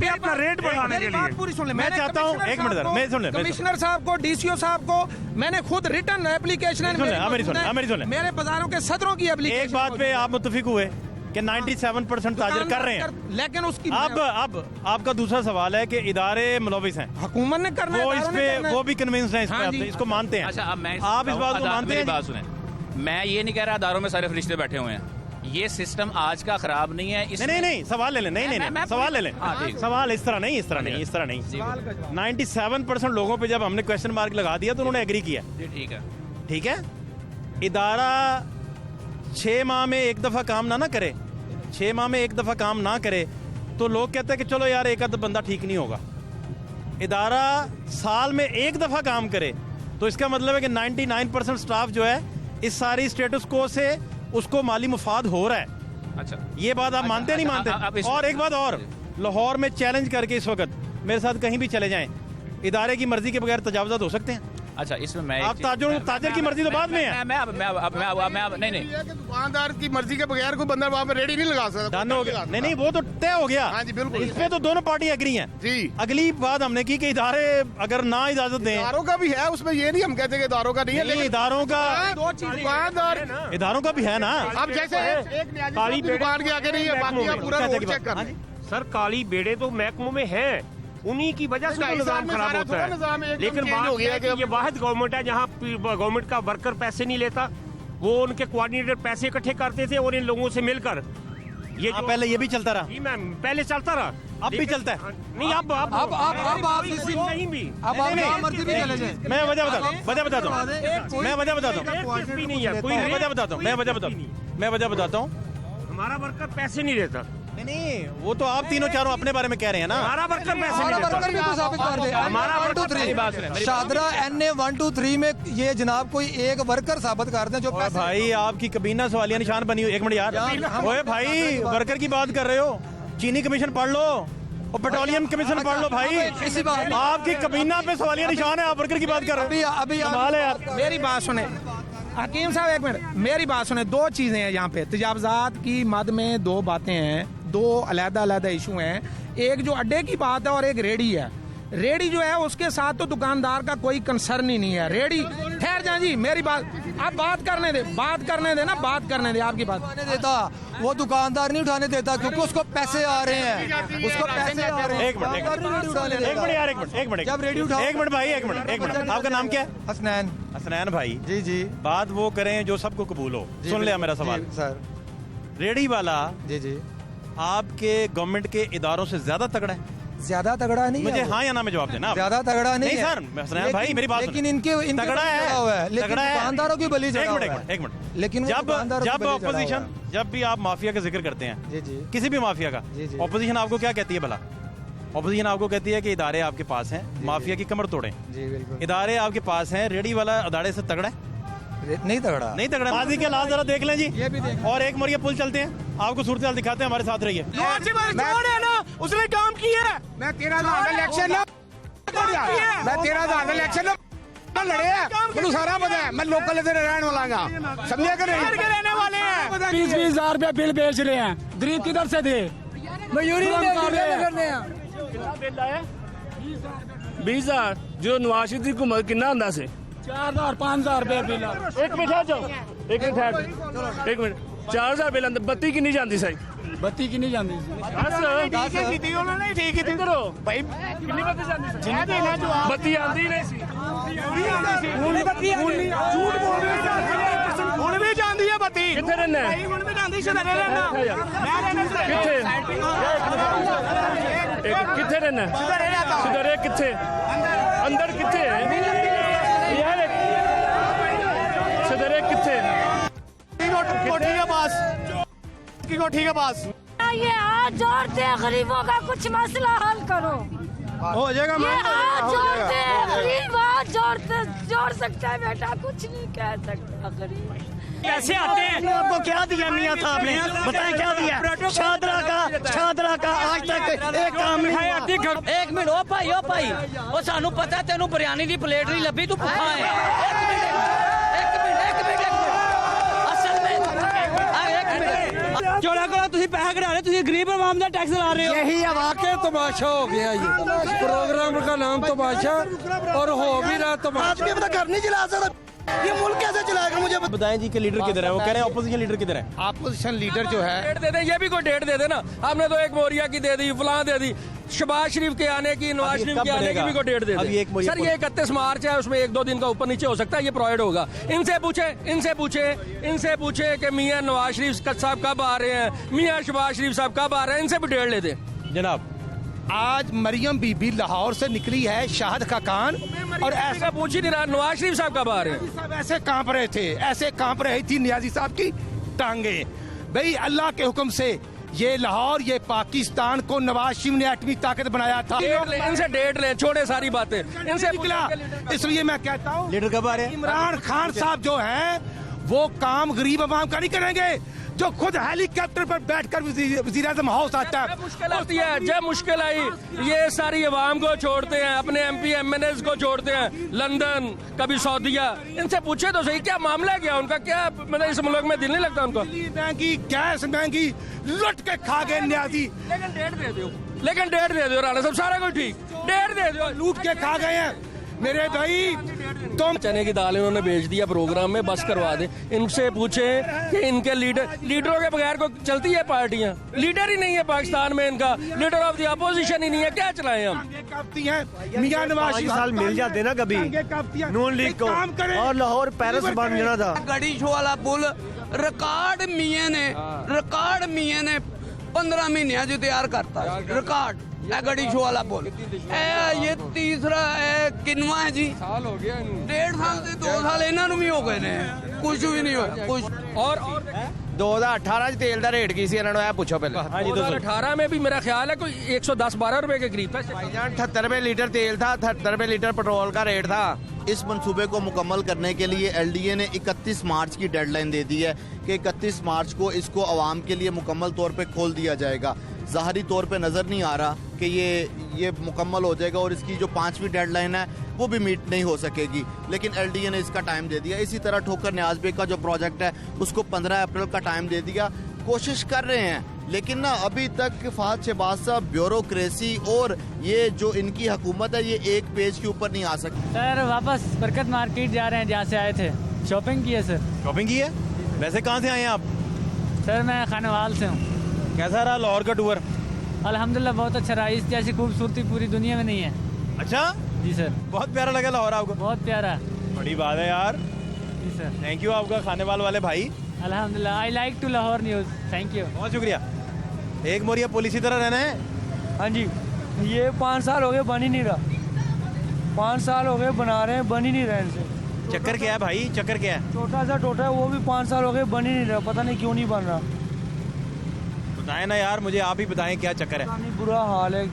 Speaker 7: अपना रेट बढ़ाने के
Speaker 3: बात
Speaker 7: लिए।
Speaker 3: पूरी सुन ले।
Speaker 1: मैं चाहता हूँ, एक मिनट जरा, मैं सुन ले,
Speaker 3: कमिश्नर साहब को, डीसीओ साहब को मैंने खुद रिटर्न एप्लीकेशन
Speaker 1: मेरी सुन ले।
Speaker 3: मेरे बाजारों के सदरों की एप्लीकेशन।
Speaker 1: एक बात पे आप मुत्तफिक हुए कि 97% ताजर कर रहे हैं,
Speaker 3: लेकिन उसकी
Speaker 1: अब आपका दूसरा सवाल है कि इदारे मुलविस हैं,
Speaker 3: हुकूमत ने करना है,
Speaker 1: वो इस
Speaker 3: इदारों ने
Speaker 1: पे
Speaker 3: करना है।
Speaker 1: वो भी कन्विंस हैं इस
Speaker 3: हाँ
Speaker 1: पे,
Speaker 3: जी।
Speaker 1: इसको मानते हैं।
Speaker 4: अच्छा, अब मैं
Speaker 1: आप इस बात को मानते
Speaker 4: मेरी
Speaker 1: हैं?
Speaker 4: बात सुने, मैं ये नहीं कह रहा अदारों में सारे फरिश्ते बैठे हुए हैं, ये सिस्टम आज का खराब नहीं है।
Speaker 1: नहीं, सवाल ले लें। नहीं, सवाल ले लें।
Speaker 4: हाँ, ठीक।
Speaker 1: सवाल इस तरह नहीं, इस तरह नहीं। 97% लोगों पे जब हमने क्वेश्चन मार्क लगा दिया तो उन्होंने एग्री किया।
Speaker 4: जी ठीक है।
Speaker 1: ठीक है, इदारा 6 माह में एक दफा काम ना करे, 6 माह में एक दफा काम ना करे तो लोग कहते हैं कि चलो यार एक आध बंदा ठीक नहीं होगा। इदारा साल में एक दफा काम करे तो इसका मतलब है कि 99% स्टाफ जो है इस सारी स्टेटस को से उसको माली मुफाद हो रहा है।
Speaker 4: अच्छा,
Speaker 1: ये बात आप मानते नहीं
Speaker 4: अब
Speaker 1: मानते?
Speaker 4: इस-
Speaker 1: और एक बात और, लाहौर में चैलेंज करके इस वक्त मेरे साथ कहीं भी चले जाएं, इदारे की मर्जी के बगैर तजावजात हो सकते हैं।
Speaker 4: अच्छा, इसमें मैं
Speaker 1: आप ताजर की मर्जी तो बाद में है।
Speaker 4: नहीं
Speaker 5: दुकानदार की मर्जी के बगैर कोई बंदा वहाँ पे रेडी नहीं लगा सकता।
Speaker 1: डन हो गया। नहीं, वो तो तय हो गया।
Speaker 5: हाँ जी, बिल्कुल।
Speaker 1: इस पे तो दोनों पार्टी एग्री हैं।
Speaker 5: जी।
Speaker 1: अगली बात हमने की कि इदारे अगर ना इजाजत दें,
Speaker 5: इदारों का भी है, उसमें ये नहीं हम कहते कि इदारों का नहीं है,
Speaker 1: नहीं,
Speaker 5: लेकिन
Speaker 1: इदारों का
Speaker 5: दुकानदार
Speaker 1: का भी है ना।
Speaker 5: अब जैसे एक न्याजी साहब की दुकान के आगे नहीं है, बाकी आप पूरा रोड चेक कर लें।
Speaker 9: सर काली बेड़े तो महकमों में हैं, उन्हीं की वजह से तो निजाम खराब होता है। लेकिन बात यह है कि ये वाहिद गवर्नमेंट है जहाँ गवर्नमेंट का वर्कर पैसे नहीं लेता, वो उनके कोऑर्डिनेटर पैसे इकट्ठे करते थे और इन लोगों से मिलकर ये
Speaker 1: हाँ,
Speaker 9: जो
Speaker 1: पहले ये भी चलता रहा,
Speaker 9: जी मैम, पहले चलता रहा,
Speaker 1: अब भी चलता है।
Speaker 9: नहीं अब
Speaker 8: आप
Speaker 9: नहीं भी
Speaker 8: अब आप जहाँ मर्जी भी चले जाएं।
Speaker 1: मैं वजह बताता हूँ, मैं वजह बताता हूँ, मैं वजह बताता हूँ।
Speaker 9: हमारा वर्कर पैसे नहीं देता,
Speaker 1: नहीं वो तो आप तीनों चारों अपने बारे में कह रहे हैं ना।
Speaker 9: हमारा वर्कर पैसे नहीं देता।
Speaker 8: वर्कर भी तो साबित कर दे।
Speaker 9: हमारा
Speaker 8: 1 2 3 शादरा NA 1 2 3 में ये जनाब कोई एक वर्कर साबित कर दें जो
Speaker 1: ओए
Speaker 8: पैसे
Speaker 1: भाई आपकी कबीना सवालिया निशान बनी हुई। एक मिनट यार, ओए भाई वर्कर की बात कर रहे हो, चीनी कमीशन पढ़ लो और पेट्रोलियम कमीशन पढ़ लो भाई।
Speaker 8: इसी बात
Speaker 1: आपकी कबीना पे सवालिया निशान है, आप वर्कर की बात कर रहे हो।
Speaker 8: अभी
Speaker 1: कमाल है यार।
Speaker 3: मेरी बात सुने हकीम साहब, एक मिनट मेरी बात सुने। दो चीजें हैं यहाँ पे, तजावजात की मद में दो बातें हैं, दो अलग-अलग इशू हैं। एक जो अड्डे की बात है और एक रेडी है। रेडी जो है उसके साथ तो दुकानदार का कोई कंसर्न ही नहीं है। रेडी ठहर जाए जी, मेरी बात आप बात करने दे ना, बात करने दे। आपकी बात
Speaker 8: देता वो दुकानदार नहीं उठाने देता क्योंकि उसको पैसे आ रहे हैं, उसको पैसे आ रहे हैं।
Speaker 1: एक मिनट यार, एक मिनट
Speaker 8: जब रेडी उठाओ।
Speaker 1: एक मिनट भाई, एक मिनट। आपका नाम क्या है?
Speaker 8: हसनैन।
Speaker 1: हसनैन भाई
Speaker 8: जी जी
Speaker 1: बात वो करें जो सबको कबूल हो। सुन लिया मेरा सवाल
Speaker 8: सर।
Speaker 1: रेडी वाला
Speaker 8: जी जी
Speaker 1: आपके गवर्नमेंट के इदारों से ज्यादा तगड़ा है?
Speaker 8: ज्यादा तगड़ा नहीं
Speaker 1: मुझे
Speaker 8: है वो।
Speaker 1: हाँ या ना में जवाब देना आप।
Speaker 8: ज्यादा तगड़ा नहीं
Speaker 1: नहीं
Speaker 8: है
Speaker 1: सर, हसनैन भाई मेरी बात
Speaker 8: लेकिन
Speaker 1: सुनो।
Speaker 8: इनके
Speaker 1: तगड़ा है,
Speaker 8: लेकिन
Speaker 1: तगड़ा है।
Speaker 8: दुकानदारों की बलि चढ़ा हुआ है।
Speaker 1: एक मिनट
Speaker 8: लेकिन वो दुकानदारों की
Speaker 1: जब
Speaker 8: बलि चढ़ा हुआ
Speaker 1: ऑपोजिशन,
Speaker 8: है।
Speaker 1: जब भी आप माफिया का जिक्र करते हैं,
Speaker 8: जी जी
Speaker 1: किसी भी माफिया का,
Speaker 8: जी, जी।
Speaker 1: ऑपोजिशन आपको क्या कहती है भला? ऑपोजिशन आपको कहती है कि इदारे आपके पास हैं, माफिया की कमर तोड़ें।
Speaker 8: जी बिल्कुल
Speaker 1: इदारे आपके पास हैं, रेडी वाला अदारे से तगड़ा है?
Speaker 8: नहीं तगड़ा।
Speaker 1: नहीं तगड़ा। माजी के हालात जरा देख लें जी,
Speaker 8: ये भी देख।
Speaker 1: और एक मोरिया पुल चलते हैं, आपको सूरत हाल दिखाते हैं, हमारे साथ रहिए।
Speaker 5: उसने काम किया है। मैं 13,000 इलेक्शन मैं 13,000 इलेक्शन लड़े हैं, मुझे सारा पता है। मैं लोकल इधर रहने वाला हूँ, समझे कि नहीं? रहने वाले हैं।
Speaker 2: 20,000 रुपया बिल बेच रहे हैं, गरीब किधर से दे? मयूरी करने
Speaker 10: 20,000 जो नवाज शरीफ की हुकूमत कितना अंदा से
Speaker 2: 4,000 5,000 रुपया बिल।
Speaker 10: एक मिनट ठहर जाओ, एक मिनट 4,000 बिल अंदर बत्ती कितनी जाती सही?
Speaker 2: बत्ती की नहीं जाती।
Speaker 10: उन्होंने ठीक ही करो भाई, कितनी बत्ती जाती बत्ती आती नहीं सी।
Speaker 5: झूठ बोल रहे हैं, ਹੁਣ ਵੀ ਜਾਂਦੀ ਹੈ ਬੱਤੀ।
Speaker 10: कितने रहना है?
Speaker 5: ਹੁਣ ਵੀ ਜਾਂਦੀ ਸਵੇਰੇ ਰਹਿਣਾ। ਮੈਂ ਰਹਿਣਾ
Speaker 10: कितने कितने रहना सुधरे कितने अंदर कितने यार सुधरे कितने
Speaker 5: कोठी के पास की कोठी के पास
Speaker 11: ये हाथ जोड़ते हैं, गरीबों का कुछ मसला हल करो।
Speaker 5: हो जाएगा।
Speaker 11: ये हाथ जोड़ते हैं, गरीब हाथ जोड़ सकता है बेटा, कुछ नहीं कह सकता गरीब।
Speaker 10: कैसे आते हैं? आपको क्या दिया मियां साहब ने, बताएं क्या दिया? शादरा का आज तक एक काम नहीं हुआ।
Speaker 12: एक मिनट ओ भाई ओ सानू पता तेनू बिरयानी दी प्लेट नहीं लभी, तू भुखा है। एक मिनट असल में एक मिनट
Speaker 2: चोरा करो, तुसी पैसा कढ़ा रहे, तुसी गरीब आवाम दा टैक्स ला रहे हो।
Speaker 8: यही वाकई तमाशा हो गया, ये प्रोग्राम का नाम तमाशा और हो भी रहा तमाशा।
Speaker 5: आदमी अपना घर नहीं चला सकता, ये मुल्क कैसे चलाएगा? मुझे
Speaker 1: बताएं जी कि लीडर किधर है? वो कह रहे हैं ऑपोजिशन लीडर किधर है?
Speaker 3: अपोजिशन लीडर जो है
Speaker 2: डेट दे दे, ये भी कोई डेट दे दे ना। हमने तो एक मोरिया की दे दी, फलां दे दी, शहबाज शरीफ के आने की, नवाज शरीफ के आने की भी कोई डेट दे
Speaker 1: अब ये एक
Speaker 2: दे।
Speaker 1: मोरिया
Speaker 2: सर ये 31 मार्च है, उसमें 1-2 दिन का ऊपर नीचे हो सकता है, ये प्रोवाइड होगा। इनसे पूछे कि मियां नवाज शरीफ साहब कब आ रहे हैं, मियां शहबाज शरीफ साहब कब आ रहे हैं, इनसे भी डेट ले दे
Speaker 1: जनाब।
Speaker 3: आज मरियम बीबी लाहौर से निकली है शाहद का कान, और ऐसा
Speaker 2: पूछ ही नहीं रहा नवाज शरीफ साहब कब आ रहे हैं।
Speaker 3: सब ऐसे कांप रहे थे, ऐसे कांप रही थी नियाजी साहब की टांगे। भाई अल्लाह के हुक्म से ये लाहौर, ये पाकिस्तान को नवाज शरीफ ने एटमी ताकत बनाया था।
Speaker 2: इनसे डेट ले, छोड़े सारी बातें, इनसे
Speaker 3: निकला। इसलिए मैं कहता हूँ
Speaker 1: लीडर कब आ रहे हैं?
Speaker 3: इमरान खान साहब जो हैं वो काम गरीब आवाम का नहीं करेंगे, जो खुद हेलीकॉप्टर पर बैठकर वज़ीर आज़म हाउस आता है।
Speaker 2: मुश्किल आती है, जब मुश्किल आई ये सारी अवाम को छोड़ते हैं, अपने MP MNAs को छोड़ते हैं, लंदन कभी सऊदीया। इनसे पूछे तो सही क्या मामला क्या उनका, क्या मतलब इस मुल्क में दिल नहीं लगता उनको?
Speaker 3: महंगी गैस महंगी लुट के खा गए न्याजी।
Speaker 2: लेकिन डेट दे दो राणा साहब, सारा कुछ ठीक, डेट दे दो।
Speaker 3: लूट के खा गए हैं मेरे भाई। तुम
Speaker 2: चने की दाल इन्होंने बेच दिया प्रोग्राम में, बस करवा दे। इनसे पूछे कि इनके लीडरों के बगैर को चलती है पार्टियां? लीडर ही नहीं है पाकिस्तान में, इनका लीडर ऑफ द अपोजिशन ही नहीं है, क्या चलाएं हम?
Speaker 3: मियां नवाज शरीफ
Speaker 10: साल मिल जाते ना कभी नून लीग को, और लाहौर पेरिस बन जाना था।
Speaker 12: गड़ी वाला पुल रिकॉर्ड मियां ने
Speaker 5: 15 महीने जो तैयार करता रिकॉर्ड है गड़ी शो वाला पुल ये तीसरा है किनवा है जी साल हो गया 1.5 साल से 2 साल इन्होंने भी हो गए ने कुछ भी नहीं हुआ कुछ
Speaker 2: और
Speaker 5: 2018 ਚ ਤੇਲ ਦਾ ਰੇਟ ਕੀ ਸੀ ਇਹਨਾਂ ਨੂੰ ਇਹ ਪੁੱਛੋ ਪਹਿਲਾਂ
Speaker 2: 2018 में भी मेरा ख्याल है कोई 110-12 रुपए के करीब था
Speaker 5: भाईजान 78 रुपए लीटर तेल था 78 रुपए लीटर पेट्रोल का रेट था।
Speaker 6: इस मंसूबे को मुकम्मल करने के लिए एलडीए ने 31 मार्च की डेडलाइन दे दी है कि 31 मार्च को इसको आवाम के लिए मुकम्मल तौर पे खोल दिया जाएगा। ज़ाहरी तौर पे नज़र नहीं आ रहा कि ये मुकम्मल हो जाएगा और इसकी जो 5वीं डेडलाइन है वो भी मीट नहीं हो सकेगी, लेकिन एलडीए ने इसका टाइम दे दिया। इसी तरह ठोकर न्याज बेग का जो प्रोजेक्ट है उसको 15 अप्रैल का टाइम दे दिया। कोशिश कर रहे हैं लेकिन ना अभी तक फहद शहबाज साहब ब्यूरोक्रेसी और ये जो इनकी हुकूमत है ये एक पेज के ऊपर नहीं आ सकती।
Speaker 12: सर वापस बरकत मार्केट जा रहे हैं जहाँ से आए थे, शॉपिंग की है सर।
Speaker 1: शॉपिंग की है? वैसे कहाँ से आए हैं आप?
Speaker 12: सर मैं खानेवाल से हूँ।
Speaker 1: कैसा रहा लाहौर का टूर?
Speaker 12: अल्हम्दुलिल्लाह बहुत अच्छा रहा, इस जैसी खूबसूरती पूरी दुनिया में नहीं है।
Speaker 1: अच्छा
Speaker 12: जी सर,
Speaker 1: बहुत प्यारा लगा लाहौर आपको?
Speaker 12: बहुत प्यारा।
Speaker 1: बड़ी बात है यार।
Speaker 12: जी सर,
Speaker 1: थैंक यू आपका खानेवाल वाले भाई।
Speaker 12: अल्हम्दुलिल्लाह I like to Lahore news, thank you.
Speaker 1: बहुत शुक्रिया। एक मोरिया पुल इसी तरह रहना है?
Speaker 8: हाँ जी, ये 5 साल हो गए बन ही नहीं रहा, 5 साल हो गए बना रहे हैं, बन ही नहीं रहा इनसे।
Speaker 1: चक्कर क्या है भाई, चक्कर क्या है?
Speaker 8: छोटा सा टोटा है वो भी 5 साल हो गए बन ही नहीं रहा, पता नहीं क्यों नहीं बन रहा।
Speaker 1: बताएं ना यार, मुझे आप ही बताएं क्या चक्कर है।
Speaker 8: नहीं बुरा हाल है,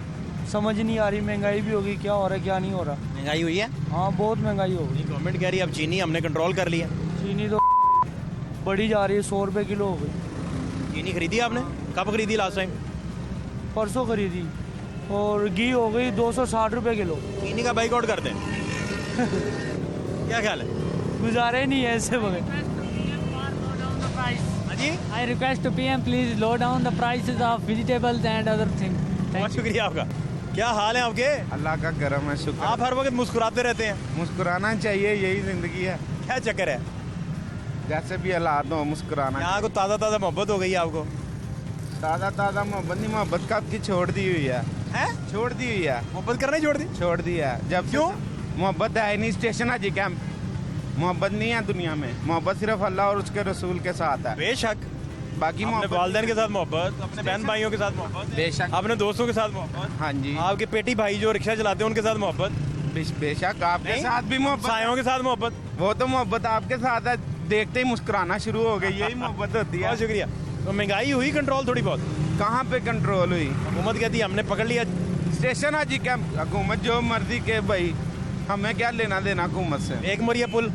Speaker 8: समझ नहीं आ रही, महंगाई भी होगी, क्या हो रहा है क्या नहीं हो रहा।
Speaker 1: महंगाई हुई है?
Speaker 8: हाँ बहुत महंगाई हो गई।
Speaker 1: गवर्नमेंट कह रही है अब चीनी हमने कंट्रोल कर लिया।
Speaker 8: चीनी तो बढ़ी जा रही है, 100 रुपए किलो हो गई।
Speaker 1: चीनी खरीदी आपने? कब खरीदी लास्ट टाइम?
Speaker 8: परसों खरीदी। और घी हो गई 260 रुपए किलो।
Speaker 1: चीनी का बाइकआउट कर दें क्या ख्याल है?
Speaker 8: गुजारे नहीं है इससे बगैर।
Speaker 12: I request to PM please lower down the prices of vegetables and other things.
Speaker 1: बहुत शुक्रिया आपका। क्या हाल है आपके?
Speaker 5: अल्लाह का करम है, शुक्र।
Speaker 1: आप हर वक्त मुस्कुराते रहते हैं।
Speaker 5: मुस्कुराना चाहिए, यही जिंदगी है।
Speaker 1: क्या चक्कर है?
Speaker 5: जैसे भी हालात हो मुस्कुराना।
Speaker 1: यहाँ को ताज़ा ताज़ा मोहब्बत हो गई है आपको?
Speaker 5: ताज़ा मोहब्बत नहीं, मोहब्बत कब की छोड़ दी हुई है। छोड़ दी हुई है,
Speaker 1: मोहब्बत करना ही छोड़ दी
Speaker 5: है। जब
Speaker 1: क्यों?
Speaker 5: मोहब्बत है नहीं, स्टेशन हाजी कैंप, मोहब्बत नहीं है दुनिया में। मोहब्बत सिर्फ अल्लाह और उसके रसूल के साथ है।
Speaker 1: बेशक।
Speaker 5: बाकी
Speaker 1: अपने वालिदैन के साथ मोहब्बत, अपने बहन भाइयों के साथ मोहब्बत,
Speaker 5: बेशक।
Speaker 1: अपने दोस्तों के साथ मोहब्बत,
Speaker 5: हाँ जी,
Speaker 1: आपके पेटी भाई जो रिक्शा चलाते हैं उनके साथ मोहब्बत,
Speaker 5: बेशक। आपके साथ भी मोहब्बत,
Speaker 1: सायों के साथ मोहब्बत।
Speaker 5: वो तो मोहब्बत आपके साथ है, देखते ही मुस्कुराना शुरू हो गई, यही मोहब्बत होती है।
Speaker 1: बहुत शुक्रिया। तो महंगाई हुई कंट्रोल थोड़ी बहुत?
Speaker 5: कहाँ पे कंट्रोल हुई?
Speaker 1: हुकूमत कहती है हमने पकड़ लिया
Speaker 5: स्टेशन हाजी कैंप। हुकूमत जो मर्जी के भाई, हमें क्या लेना देना हुकूमत से।
Speaker 1: एक मोरिया पुल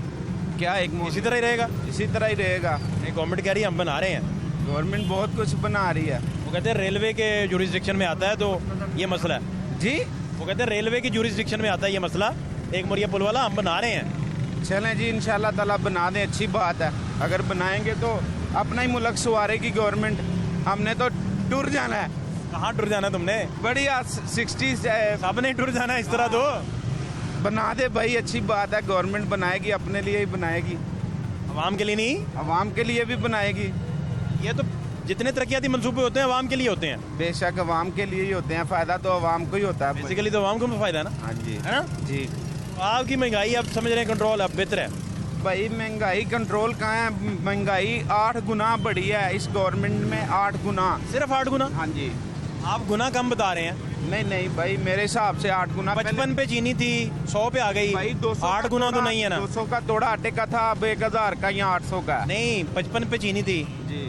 Speaker 5: क्या एक
Speaker 1: इसी तरह ही रहेगा?
Speaker 5: इसी तरह ही रहेगा।
Speaker 1: गवर्नमेंट कह रही है हम बना रहे हैं।
Speaker 5: गवर्नमेंट बहुत कुछ बना रही है।
Speaker 1: वो कहते हैं रेलवे के जुरिस्डिक्शन में आता है तो ये मसला है
Speaker 5: जी।
Speaker 1: वो कहते हैं रेलवे की जुरिस्डिक्शन में आता है ये मसला, एक मोरिया पुल वाला हम बना रहे हैं।
Speaker 5: चलें जी, इंशाल्लाह ताला बना दें, अच्छी बात है। अगर बनाएंगे तो अपना ही मुल्क संवारेगी गवर्नमेंट। हमने तो टूर जाना है।
Speaker 1: कहाँ टूर जाना है तुमने?
Speaker 5: बढ़िया 60
Speaker 1: सबने टूर जाना है इस तरह तो
Speaker 5: बना दे भाई, अच्छी बात है। गवर्नमेंट बनाएगी, अपने लिए ही बनाएगी,
Speaker 1: अवाम के लिए नहीं।
Speaker 5: अवाम के लिए भी बनाएगी।
Speaker 1: ये तो जितने तरक्याती मंसूबे होते हैं अवाम के लिए होते हैं।
Speaker 5: बेशक अवाम के लिए ही होते हैं, फायदा तो अवाम को ही होता है।
Speaker 1: बेसिकली तो अवाम को फायदा है ना।
Speaker 5: हाँ जी,
Speaker 1: है ना
Speaker 5: जी।
Speaker 1: आपकी महंगाई आप समझ रहे हैं कंट्रोल अब बेहतर है?
Speaker 5: भाई महंगाई कंट्रोल कहाँ है? महंगाई 8 गुना बढ़ी है इस गवर्नमेंट में, 8 गुना।
Speaker 1: सिर्फ 8 गुना?
Speaker 5: हाँ जी।
Speaker 1: आप गुना कम बता रहे हैं।
Speaker 5: नहीं भाई, मेरे हिसाब से 8 गुना।
Speaker 1: 55 पे चीनी थी, 100 पे आ गई भाई। 8 गुना तो नहीं है ना।
Speaker 5: 200 का तोड़ा आटे का था, अब 1000 का या 800 का।
Speaker 1: नहीं, 55 पे चीनी थी
Speaker 5: जी,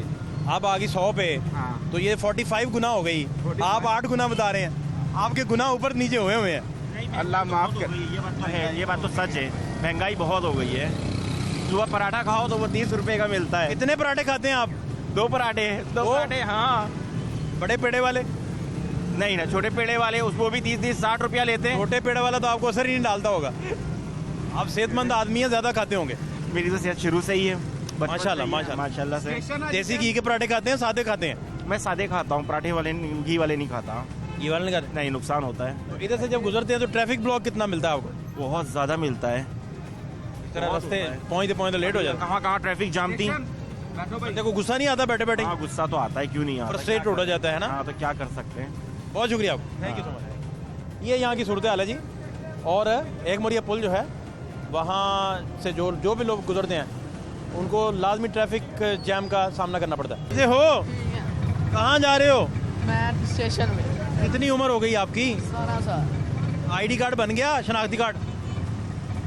Speaker 1: अब आ गई 100 पे।
Speaker 5: हाँ।
Speaker 1: तो ये 45 गुना हो गई। आप 8 गुना बता रहे हैं। आपके गुना ऊपर नीचे हुए हैं।
Speaker 5: अल्लाह माफ कर।
Speaker 9: ये बात तो सच है, महंगाई बहुत हो गई है। सुबह पराठा खाओ तो वो 30 रुपए का मिलता है।
Speaker 1: कितने पराठे खाते हैं आप?
Speaker 9: 2 पराठे। 2 पराठे, हाँ।
Speaker 1: बड़े पेड़े वाले?
Speaker 9: नहीं ना, छोटे पेड़े वाले उसको भी 30-60 रुपया लेते हैं।
Speaker 1: छोटे पेड़े वाला तो आपको असर ही नहीं डालता होगा। आप सेहतमंद आदमी है, ज्यादा खाते होंगे।
Speaker 9: मेरी तो सेहत शुरू से ही है,
Speaker 1: माशाल्लाह
Speaker 9: माशाल्लाह से।
Speaker 1: देसी घी के पराठे खाते हैं, सादे खाते हैं?
Speaker 9: मैं सादे खाता हूँ, पराठे वाले घी वाले नहीं खाता।
Speaker 1: घी वाले नहीं खाते?
Speaker 9: नहीं, नुकसान होता है।
Speaker 1: तो इधर से जब गुजरते हैं तो ट्रैफिक ब्लॉक कितना मिलता है आपको?
Speaker 9: बहुत ज्यादा मिलता है।
Speaker 1: इस तरह रास्ते पहुँचते लेट हो जाता है।
Speaker 9: कहाँ ट्रैफिक जाम थी।
Speaker 1: देखो गुस्सा नहीं आता बैठे बैठे?
Speaker 9: गुस्सा तो आता है, क्यों नहीं आता।
Speaker 1: फ्रस्ट्रेट हो जाता है ना।
Speaker 9: हाँ, तो क्या कर सकते हैं।
Speaker 1: बहुत शुक्रिया आपको, थैंक यू सो मच। ये यहाँ की सूरत हाल है जी। और एक मोरिया पुल जो है वहाँ से जो भी लोग गुजरते हैं उनको लाजमी ट्रैफिक जैम का सामना करना पड़ता है। कैसे हो? कहाँ जा रहे हो?
Speaker 12: मैं स्टेशन में।
Speaker 1: कितनी उम्र हो गई आपकी?
Speaker 12: 17 साल।
Speaker 1: आईडी कार्ड बन गया? शनाख्ती कार्ड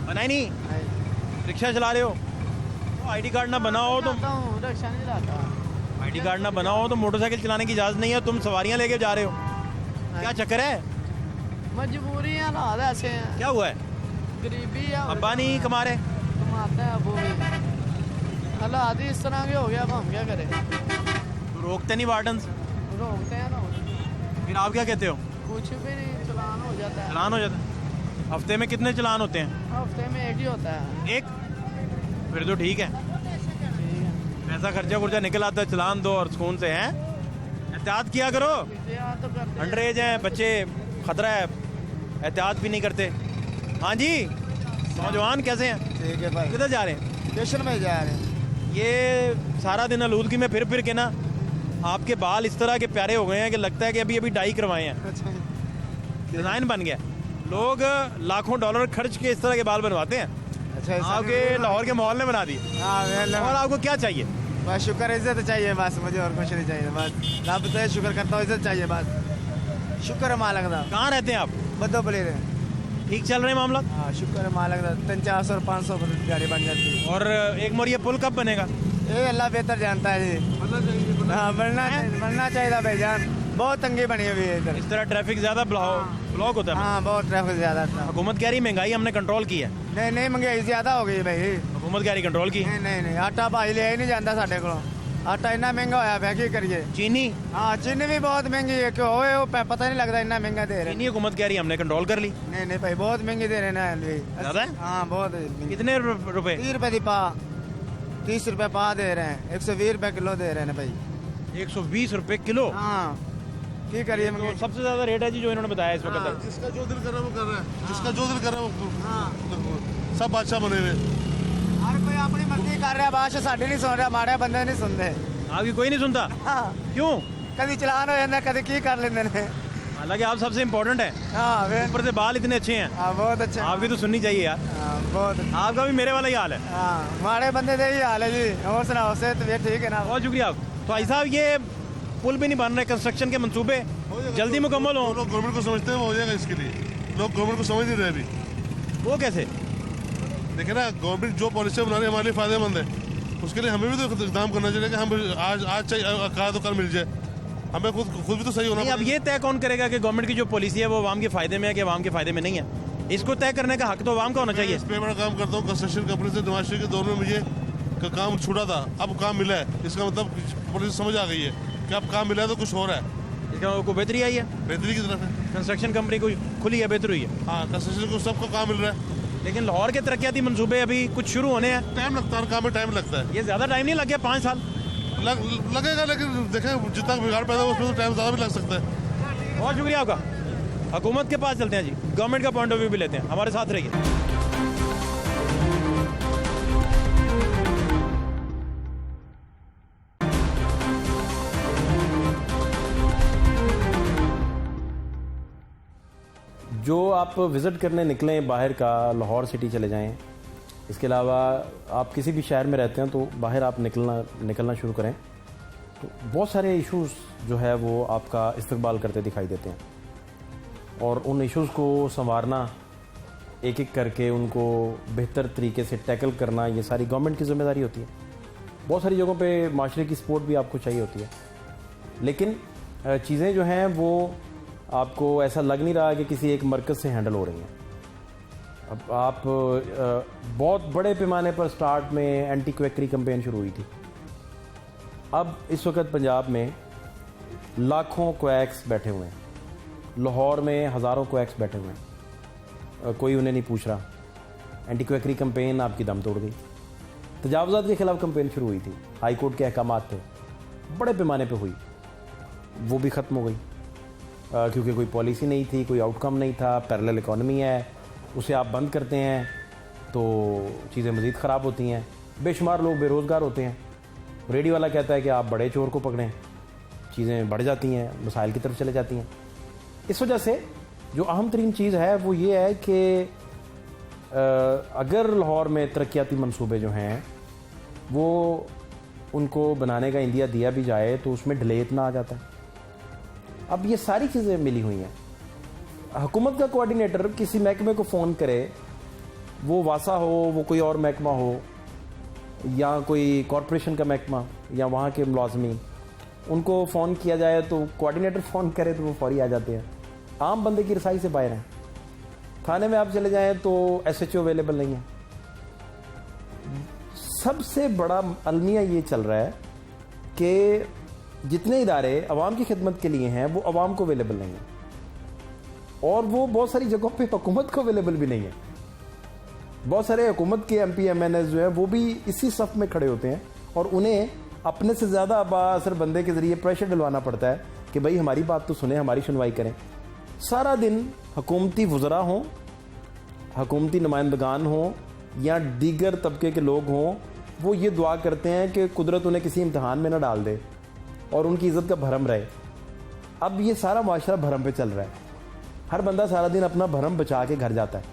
Speaker 1: बना ही नहीं? रिक्शा चला रहे हो? आईडी कार्ड ना बना हो तो
Speaker 12: रिक्शा नहीं चलाता।
Speaker 1: आईडी कार्ड ना बना हो तो मोटरसाइकिल चलाने की इजाज़त नहीं है। तुम सवारियां लेके जा रहे हो, क्या चक्कर है?
Speaker 12: मजबूरी है, हालात ऐसे हैं।
Speaker 1: क्या हुआ है?
Speaker 12: गरीबी है।
Speaker 1: अब्बा नहीं कमा रहे?
Speaker 12: कमाते हैं अबू भी। हालात ही इस तरह के हो गया, अब हम क्या करें?
Speaker 1: तो रोकते नहीं वार्डन्स?
Speaker 12: रोकते हैं ना।
Speaker 1: फिर आप क्या कहते हो?
Speaker 12: कुछ भी नहीं, चलान हो जाता है।
Speaker 1: चलान हो जाता है? हफ्ते में कितने चलान होते हैं?
Speaker 12: हफ्ते में एक ही होता है।
Speaker 1: एक? फिर तो ठीक है, पैसा खर्चा खुर्चा निकल आता है, चलान दो और सुकून से हैं। एहतियात किया करो, अंडर एज है बच्चे, खतरा है, एहतियात भी नहीं करते। हाँ जी, नौजवान कैसे हैं?
Speaker 5: ठीक है भाई।
Speaker 1: किधर जा रहे हैं?
Speaker 5: स्टेशन में जा रहे हैं।
Speaker 1: ये सारा दिन आलूदगी में फिर के ना आपके बाल इस तरह के प्यारे हो गए हैं कि लगता है कि अभी डाई करवाए हैं। डिज़ाइन बन गया। लोग लाखों डॉलर खर्च के इस तरह के बाल बनवाते हैं।
Speaker 5: अच्छा,
Speaker 1: आपके लाहौर के माहौल ने बना दिए। और आपको क्या चाहिए?
Speaker 5: बस शुक्र, इज्जत चाहिए बस, मुझे और कुछ नहीं चाहिए। बस रब से शुक्र करता हूँ, इज्जत चाहिए बस। शुक्र है मालिक दा।
Speaker 1: कहाँ रहते हैं आप?
Speaker 5: बदो बले रहे।
Speaker 1: ठीक चल रहे हैं मामला?
Speaker 5: हाँ शुक्र है मालिक दा। 300-400 और 500 गाड़ी बन जाती है।
Speaker 1: और एक मोर ये पुल कब बनेगा?
Speaker 5: ये अल्लाह बेहतर जानता है जी। हाँ बनना चाहिए भाईजान, बहुत तंगी बनी हुई है इधर।
Speaker 1: इस तरह ट्रैफिक ज्यादा ब्लॉक होता है?
Speaker 5: हाँ बहुत ट्रैफिक ज्यादा था।
Speaker 1: हुकूमत कह रही महंगाई हमने कंट्रोल की है।
Speaker 5: नहीं महंगाई ज्यादा हो गई भाई।
Speaker 1: हुकूमत कह रही कंट्रोल की?
Speaker 5: नहीं आटा भाई लिया ही नहीं जाता साढ़े को। आटा इतना महंगा होया है, की करिए।
Speaker 1: चीनी?
Speaker 5: हाँ चीनी भी बहुत महंगी है, क्यों पता नहीं लगता, इतना महंगा दे रहे।
Speaker 1: चीनी हुकूमत कह रही हमने कंट्रोल कर ली।
Speaker 5: नहीं भाई, बहुत महंगी दे रहे ना।
Speaker 1: ज्यादा?
Speaker 5: हाँ बहुत।
Speaker 1: कितने रुपए?
Speaker 5: 30 रुपए दी पा, 30 रुपए पा दे रहे हैं। 120 रुपए किलो दे रहे हैं भाई।
Speaker 1: 120 रुपए किलो?
Speaker 5: हाँ की करिए।
Speaker 1: तो सबसे ज्यादा रेट है जी जो इन्होंने बताया इस वक्त।
Speaker 13: जिसका जो दिल कर रहा है वो कर रहा है, जिसका जो दिल कर रहा है वो सब बादशाह बने हुए।
Speaker 5: हर कोई अपनी मर्जी कर रहा है, बादशाह साढ़े नहीं सुन रहा, हमारे बंदे नहीं सुनते।
Speaker 1: आपकी कोई नहीं सुनता?
Speaker 5: हाँ।
Speaker 1: क्यों?
Speaker 5: कभी चलान हो जाता, कभी की कर लेते हैं।
Speaker 1: हालांकि आप सबसे इम्पोर्टेंट है।
Speaker 5: हाँ
Speaker 1: ऊपर से बाल इतने अच्छे हैं।
Speaker 5: हाँ बहुत अच्छे।
Speaker 1: आपकी तो सुननी चाहिए यार।
Speaker 5: हाँ बहुत।
Speaker 1: आपका भी मेरे वाला ही हाल है।
Speaker 5: हाँ हमारे बंदे तो यही हाल है जी। और सुनाओ से तो ठीक है ना।
Speaker 1: बहुत शुक्रिया आप। तो भाई साहब ये पुल भी नहीं बन रहे, कंस्ट्रक्शन के मंसूबे जल्दी मुकम्मल हो?
Speaker 13: लोग गवर्नमेंट को समझते हैं वो हो जाएगा, इसके लिए लोग गवर्नमेंट को समझ नहीं रहे अभी।
Speaker 1: वो कैसे?
Speaker 13: देखिए ना, गवर्नमेंट जो पॉलिसी बना रही है हमारे लिए फायदेमंद है, उसके लिए हमें भी तो इकदाम करना चाहिए कि हम आज चाहिए कहा तो कल मिल जाए। हमें खुद भी तो सही होना।
Speaker 1: अब ये तय कौन करेगा कि गवर्नमेंट की जो पॉलिसी है वो अवाम के फायदे में है कि अवाम के फायदे में नहीं है? इसको तय करने का हक तो अवाम का होना चाहिए।
Speaker 13: इस पे बड़ा काम करता हूँ, कंस्ट्रक्शन कंपनी से नवाज शरीफ के दौर में मुझे काम छूटा था, अब काम मिला है। इसका मतलब पॉलिसी समझ आ गई है कि अब काम मिला है तो कुछ हो रहा है।
Speaker 1: इसका को बेहतरी आई है?
Speaker 13: बेहतरी की तरफ है।
Speaker 1: कंस्ट्रक्शन कंपनी को खुली है, बेहतर हुई है।
Speaker 13: हाँ कंस्ट्रक्शन को सबको काम मिल रहा है।
Speaker 1: लेकिन लाहौर के तरक्याती मंसूबे अभी कुछ शुरू होने हैं।
Speaker 13: टाइम लगता है, काम में टाइम लगता है।
Speaker 1: ये ज्यादा टाइम नहीं लग गया? 5 साल
Speaker 13: लगेगा, लेकिन देखें जितना बिगाड़ पैदा हो उसमें तो टाइम ज़्यादा भी लग सकता है।
Speaker 1: बहुत शुक्रिया आपका। हुकूमत के पास चलते हैं जी, गवर्नमेंट का पॉइंट ऑफ व्यू भी लेते हैं। हमारे साथ रहिए।
Speaker 14: जो आप विज़िट करने निकलें बाहर का, लाहौर सिटी चले जाएं, इसके अलावा आप किसी भी शहर में रहते हैं तो बाहर आप निकलना शुरू करें तो बहुत सारे इश्यूज़ जो है वो आपका इस्तकबाल करते दिखाई देते हैं। और उन इश्यूज़ को संवारना, एक एक करके उनको बेहतर तरीके से टैकल करना, ये सारी गवर्नमेंट की ज़िम्मेदारी होती है। बहुत सारी जगहों पे माशरे की सपोर्ट भी आपको चाहिए होती है, लेकिन चीज़ें जो हैं वो आपको ऐसा लग नहीं रहा कि किसी एक मरकज़ से हैंडल हो रही हैं। अब आप बहुत बड़े पैमाने पर स्टार्ट में एंटी क्वैकरी कैंपेन शुरू हुई थी। अब इस वक्त पंजाब में लाखों क्वैक्स बैठे हुए हैं, लाहौर में हज़ारों क्वैक्स बैठे हुए हैं, कोई उन्हें नहीं पूछ रहा। एंटी क्वैकरी कैंपेन आपकी दम तोड़ गई। तजावुज़ात के ख़िलाफ़ कैंपेन शुरू हुई थी, हाई कोर्ट के अहकामात थे, बड़े पैमाने पे हुई, वो भी ख़त्म हो गई क्योंकि कोई पॉलिसी नहीं थी, कोई आउटकम नहीं था। पैरेलल इकॉनमी है, उसे आप बंद करते हैं तो चीज़ें मज़ीद ख़राब होती हैं, बेशुमार लोग बेरोज़गार होते हैं। रेडी वाला कहता है कि आप बड़े चोर को पकड़ें, चीज़ें बढ़ जाती हैं, मसाइल की तरफ चले जाती हैं। इस वजह से जो अहम तरीन चीज़ है वो ये है कि अगर लाहौर में तरक्याती मंसूबे जो हैं वो उनको बनाने का इंदिया दिया भी जाए तो उसमें डिले इतना आ जाता है। अब ये सारी चीज़ें मिली हुई हैं। हुकूमत का कोऑर्डिनेटर किसी महकमे को फ़ोन करे, वो वासा हो, वो कोई और महकमा हो, या कोई कॉरपोरेशन का महकमा, या वहाँ के मुलाजमी, उनको फ़ोन किया जाए तो कोऑर्डिनेटर फ़ोन करे तो वो फौरी आ जाते हैं। आम बंदे की रसाई से बाहर हैं। थाने में आप चले जाएं तो SHO अवेलेबल नहीं है। सबसे बड़ा अलमिया ये चल रहा है कि जितने इदारे अवाम की खिदमत के लिए हैं वो अवाम को अवेलेबल नहीं है, और वो बहुत सारी जगहों पे हुकूमत को अवेलेबल भी नहीं है। बहुत सारे हुकूमत के MP MNS जो है वो भी इसी सफ में खड़े होते हैं, और उन्हें अपने से ज़्यादा अबासर बंदे के ज़रिए प्रेशर डलवाना पड़ता है कि भाई हमारी बात तो सुने, हमारी सुनवाई करें। सारा दिन हुकूमती वज़रा हों, हुकूमती नुमाइंदगान हों, या दीगर तबके के लोग हों, वो ये दुआ करते हैं कि कुदरत उन्हें किसी इम्तहान में ना डाल दे और उनकी इज़्ज़त का भरम रहे। अब ये सारा माशरा भरम पे चल रहा है। हर बंदा सारा दिन अपना भरम बचा के घर जाता है,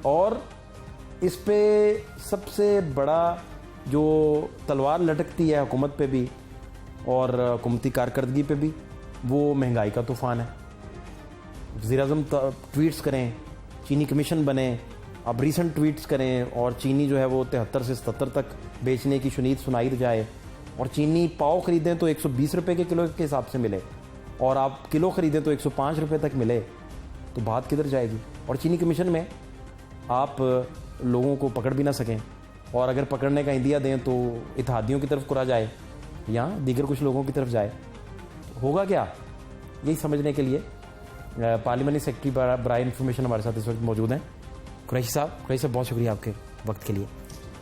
Speaker 14: और इस पे सबसे बड़ा जो तलवार लटकती है हुकूमत पे भी और हुकूमती कारकर्दगी पे भी, वो महंगाई का तूफ़ान है। वज़ीर-ए-आज़म ट्वीट्स करें, चीनी कमीशन बने, अब रीसेंट ट्वीट्स करें, और चीनी जो है वो 73 से 77 तक बेचने की शुनीद सुनाई जाए, और चीनी पाव ख़रीदें तो 120 रुपये के किलो के हिसाब से मिले, और आप किलो ख़रीदें तो 105 रुपये तक मिले, तो बात किधर जाएगी। और चीनी कमीशन में आप लोगों को पकड़ भी ना सकें, और अगर पकड़ने का इंदिया दें तो इत्तेहादियों की तरफ कुरा जाए या दीगर कुछ लोगों की तरफ जाए, तो होगा क्या, यही समझने के लिए पार्लियामेंट्री सेक्रेटरी बराए इंफॉर्मेशन हमारे साथ इस वक्त मौजूद हैं, कुरैशी साहब बहुत शुक्रिया आपके वक्त के लिए।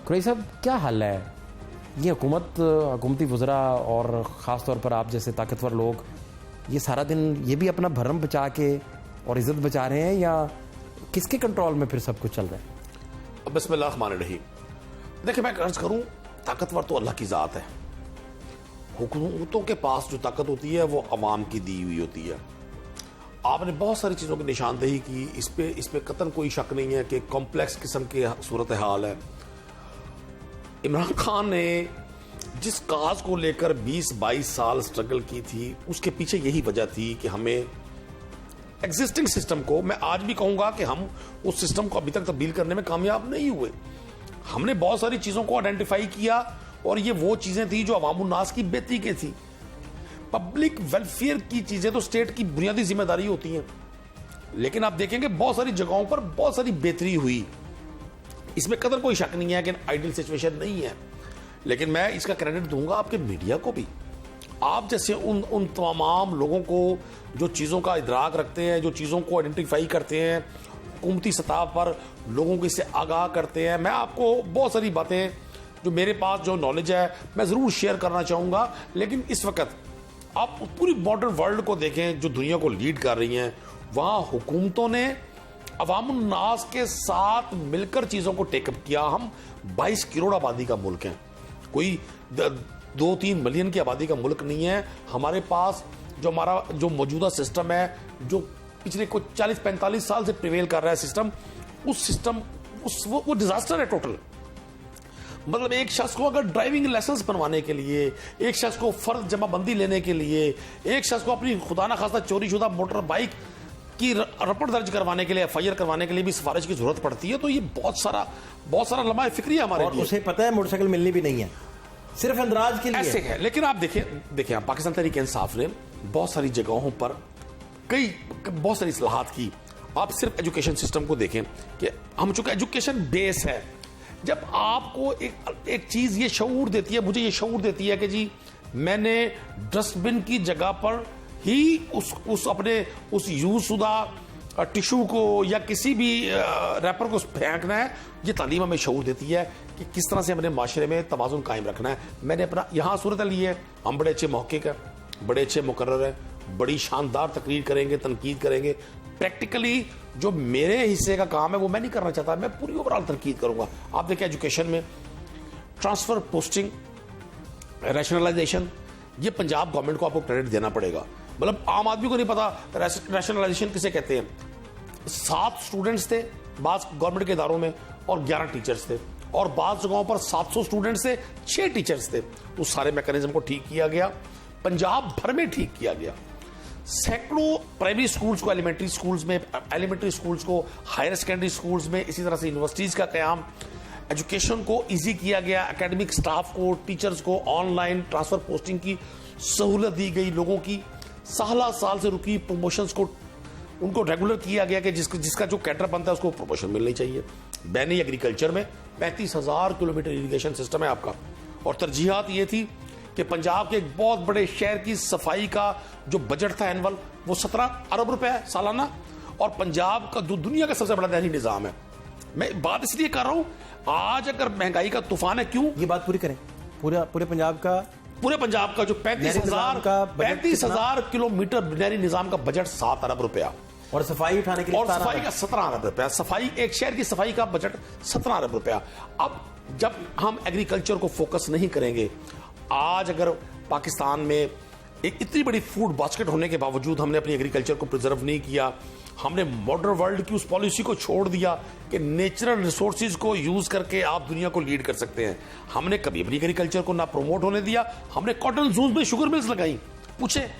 Speaker 14: कुरैशी साहब, क्या हाल है ये हुकूमती वज़रा और ख़ास तौर पर आप जैसे ताकतवर लोग, ये सारा दिन ये भी अपना भरम बचा के और इज़्ज़त बचा रहे हैं, या किसके कंट्रोल में फिर सब कुछ चल रहा है?
Speaker 15: बिस्मिल्लाह। देखिए, मैं अर्ज करूं, ताकतवर तो अल्लाह की ज़ात है। हुकूमतों के पास जो ताकत होती है वो अवाम की दी हुई होती है। आपने बहुत सारी चीज़ों की निशानदेही की, इस पे कतन कोई शक नहीं है कि कॉम्प्लेक्स किस्म की सूरत हाल है। इमरान खान ने जिस काज को लेकर 20-22 साल स्ट्रगल की थी, उसके पीछे यही वजह थी कि हमें एग्जिस्टिंग सिस्टम को, मैं आज भी कहूंगा कि हम उस सिस्टम को अभी तक तब्दील करने में कामयाब नहीं हुए। हमने बहुत सारी चीज़ों को आइडेंटिफाई किया, और ये वो चीज़ें थी जो अवामुन नास की बेहतरी की थी। पब्लिक वेलफेयर की चीज़ें तो स्टेट की बुनियादी जिम्मेदारी होती हैं, लेकिन आप देखेंगे बहुत सारी जगहों पर बहुत सारी बेहतरी हुई, इसमें कदर कोई शक नहीं है कि आइडियल सिचुएशन नहीं है। लेकिन मैं इसका क्रेडिट दूंगा आपके मीडिया को भी। आप जैसे उन तमाम लोगों को जो चीज़ों का इदराक रखते हैं, जो चीज़ों को आइडेंटिफाई करते हैं, हुकूमती सतह पर लोगों को इससे आगाह करते हैं। मैं आपको बहुत सारी बातें जो मेरे पास जो नॉलेज है मैं ज़रूर शेयर करना चाहूँगा, लेकिन इस वक्त आप पूरी मॉडर्न वर्ल्ड को देखें जो दुनिया को लीड कर रही हैं, वहाँ हुकूमतों ने अवामुन नास के साथ मिलकर चीज़ों को टेकअप किया। हम 22 करोड़ आबादी का मुल्क हैं, कोई 2-3 मिलियन की आबादी का मुल्क नहीं है। हमारे पास जो हमारा जो मौजूदा सिस्टम है, जो पिछले कुछ 40-45 साल से प्रिवेल कर रहा है सिस्टम, उस सिस्टम वो डिजास्टर है टोटल। मतलब एक शख्स को अगर ड्राइविंग लाइसेंस बनवाने के लिए, एक शख्स को फर्ज जमाबंदी लेने के लिए, एक शख्स को अपनी खुदा ना खास्ता चोरी शुदा मोटर बाइक की रिपोर्ट दर्ज करवाने के लिए, FIR करवाने के लिए भी सिफारिश की जरूरत पड़ती है। तो ये बहुत सारा लम्हा फिक्री है हमारे लिए।
Speaker 14: उसे पता है मोटरसाइकिल मिलनी भी नहीं है, सिर्फ अंदराज के लिए
Speaker 15: ऐसे है। लेकिन आप देखिए पाकिस्तान तहरीक इंसाफ ने बहुत सारी जगहों पर बहुत सारी इस्लाहात की। आप सिर्फ एजुकेशन सिस्टम को देखें कि हम चूंकि एजुकेशन बेस है, जब आपको एक चीज ये शऊर देती है, मुझे ये शऊर देती है कि जी मैंने डस्टबिन की जगह पर ही उस यूज शुदा टिश्यू को या किसी भी रैपर को फेंकना है। ये तालीम हमें शऊर देती है कि किस तरह से अपने माशरे में तवाज़ुन कायम रखना है। मैंने अपना यहाँ सूरत ली है, हम बड़े अच्छे मौके का, बड़े अच्छे मुकर्रर हैं, बड़ी शानदार तकरीर करेंगे, तनकीद करेंगे। प्रैक्टिकली जो मेरे हिस्से का काम है वो मैं नहीं करना चाहता, मैं पूरी ओवरऑल तनकीद करूंगा। आप देखिए एजुकेशन में ट्रांसफर, पोस्टिंग, रैशनलाइजेशन, ये पंजाब गवर्नमेंट को आपको क्रेडिट देना पड़ेगा। मतलब आम आदमी को नहीं पता रैशनलाइजेशन किसे कहते हैं। 7 स्टूडेंट्स थे बाज़ गवर्नमेंट के इदारों में और 11 टीचर्स थे, और बाज़ जगहों पर 700 स्टूडेंट्स थे, 6 टीचर्स थे। उस सारे मैकेनिज्म को ठीक किया गया, पंजाब भर में ठीक किया गया। सैकड़ों प्राइमरी स्कूल्स को एलिमेंट्री स्कूल्स को हायर सेकेंडरी स्कूल्स में, इसी तरह से यूनिवर्सिटीज का क़याम, एजुकेशन को इजी किया गया, एकेडमिक स्टाफ को, टीचर्स को ऑनलाइन ट्रांसफर पोस्टिंग की सहूलत दी गई, लोगों की साल से रुकी प्रमोशंस को उनको रेगुलर किया गया कि जिसका जो कैडर बनता है उसको प्रमोशन मिलनी चाहिए। बैनी एग्रीकल्चर में 35,000 किलोमीटर इरिगेशन सिस्टम है आपका, और तरजीहात ये थी कि पंजाब के एक बहुत बड़े शहर की सफाई का जो बजट था एनुअल वो 17 अरब रुपए है सालाना, और पंजाब का दुनिया का सबसे बड़ा नहरी निजाम है। मैं बात इसलिए कर रहा हूं, आज अगर महंगाई का तूफान है, क्यों
Speaker 14: ये बात पूरी करें, पूरे पंजाब का जो
Speaker 15: 35,000 किलोमीटर नहरी निजाम का बजट 7 अरब रुपया,
Speaker 14: और सफाई उठाने के लिए,
Speaker 15: और सफाई का 17 अरब रुपया, सफाई एक शहर की सफाई का बजट 17 अरब रुपया। अब जब हम एग्रीकल्चर को फोकस नहीं करेंगे, आज अगर पाकिस्तान में एक इतनी बड़ी फूड बास्केट होने के बावजूद हमने अपनी एग्रीकल्चर को प्रिजर्व नहीं किया, हमने मॉडर्न वर्ल्ड की उस पॉलिसी को छोड़ दिया कि नेचुरल रिसोर्सेज को यूज करके आप दुनिया को लीड कर सकते हैं, हमने कभी अपनी एग्रीकल्चर को ना प्रमोट होने दिया। हमने कॉटन जोन्स में शुगर मिल्स लगाई, पूछे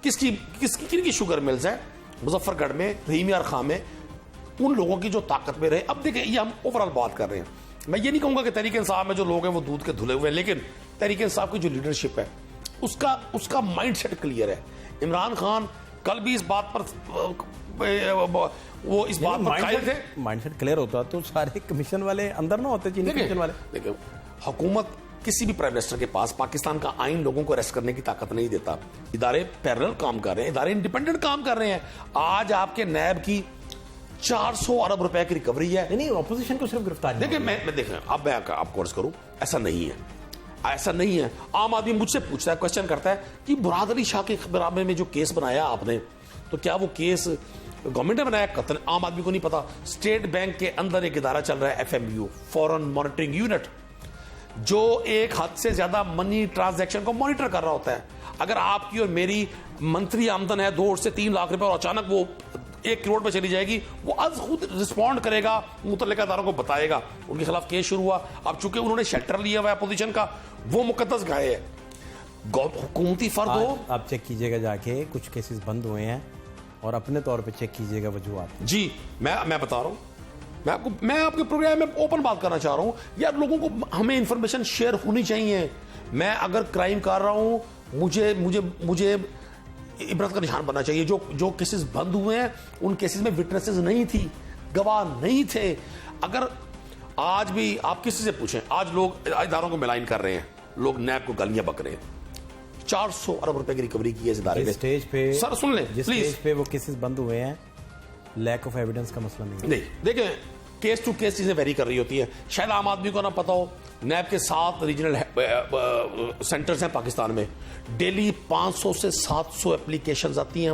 Speaker 15: किनकी शुगर मिल्स है? मुजफ्फरगढ़ में, रहीम यार खां में, उन लोगों की जो ताकत में रहे। अब देखिए, ये हम ओवरऑल बात कर रहे हैं, मैं ये नहीं कहूंगा कि तहरीक इंसाफ में जो लोग हैं वो दूध के धुले हुए हैं, लेकिन तहरीक इंसाफ की जो लीडरशिप है उसका माइंडसेट क्लियर है। इमरान खान कल भी इस बात पर कायल थे।
Speaker 14: माइंडसेट क्लियर होता तो सारे कमीशन वाले अंदर ना होते, चीनी कमीशन वाले।
Speaker 15: देखिए, हुकूमत किसी भी प्राइम मिनिस्टर के पास पाकिस्तान का आइन लोगों को अरेस्ट करने की ताकत नहीं देता। इदारे पैरेलल काम कर रहे हैं, इदारे इंडिपेंडेंट काम कर रहे हैं। आज आपके नैब की 400 अरब रुपए की रिकवरी है।
Speaker 14: नहीं, ऑपोजिशन को सिर्फ गिरफ्तार।
Speaker 15: देखिए, मैं देखें, अब मैं आपको अर्ज करूं, ऐसा नहीं है। आम आदमी मुझसे पूछता है, क्वेश्चन करता है कि मुराद अली शाह के बराबर में जो केस बनाया आपने, तो क्या वो केस गवर्नमेंट ने बनाया? कतन आम आदमी को नहीं पता। स्टेट बैंक के अंदर एक इदारा चल रहा है, FMU, फॉरेन मॉनिटरिंग यूनिट, जो एक हद से ज्यादा मनी ट्रांजैक्शन को मॉनिटर कर रहा होता है। अगर आपकी और मेरी मंथली आमदन है 2 से 3 लाख रुपए और अचानक वो 1 करोड़ पे चली जाएगी, वो आज खुद रिस्पॉन्ड करेगा, मुतल्लिका इदारों को बताएगा। उनके खिलाफ केस शुरू हुआ। अब चूंकि उन्होंने शेल्टर लिया हुआ है अपोजिशन का, वो मुकद्दस गाय है। हुकूमती फर्द हो,
Speaker 14: आप चेक कीजिएगा जाके, कुछ केसेस बंद हुए हैं, और अपने तौर पे चेक कीजिएगा वजूहात।
Speaker 15: जी, मैं बता रहा हूं, मैं आपके प्रोग्राम में ओपन बात करना चाह रहा हूं यार। लोगों को हमें इंफॉर्मेशन शेयर होनी चाहिए। मैं अगर क्राइम कर रहा हूं, मुझे इबरत का निशान बनना चाहिए। जो केसेस बंद हुए हैं, उन केसेस में विटनेसेस नहीं थी, गवाह नहीं थे। अगर आज भी आप किसी से पूछें, आज लोग इदारों को मिलाइन कर रहे हैं, लोग नैब को गालियां बक रहे हैं। 400 अरब रुपए की रिकवरी की है इस इदारे ने।
Speaker 14: स्टेज पे,
Speaker 15: सर सुन लें
Speaker 14: जिस
Speaker 15: प्लीज,
Speaker 14: स्टेज पे वो केसेस बंद हुए हैं, लैक ऑफ एविडेंस का मसला नहीं।
Speaker 15: देखिए, केस टू केस चीजें वेरी कर रही होती है। शायद आम आदमी को ना पता हो, नैब के 7 रीजनल सेंटर्स हैं पाकिस्तान में। डेली 500 से 700 एप्लीकेशंस आती हैं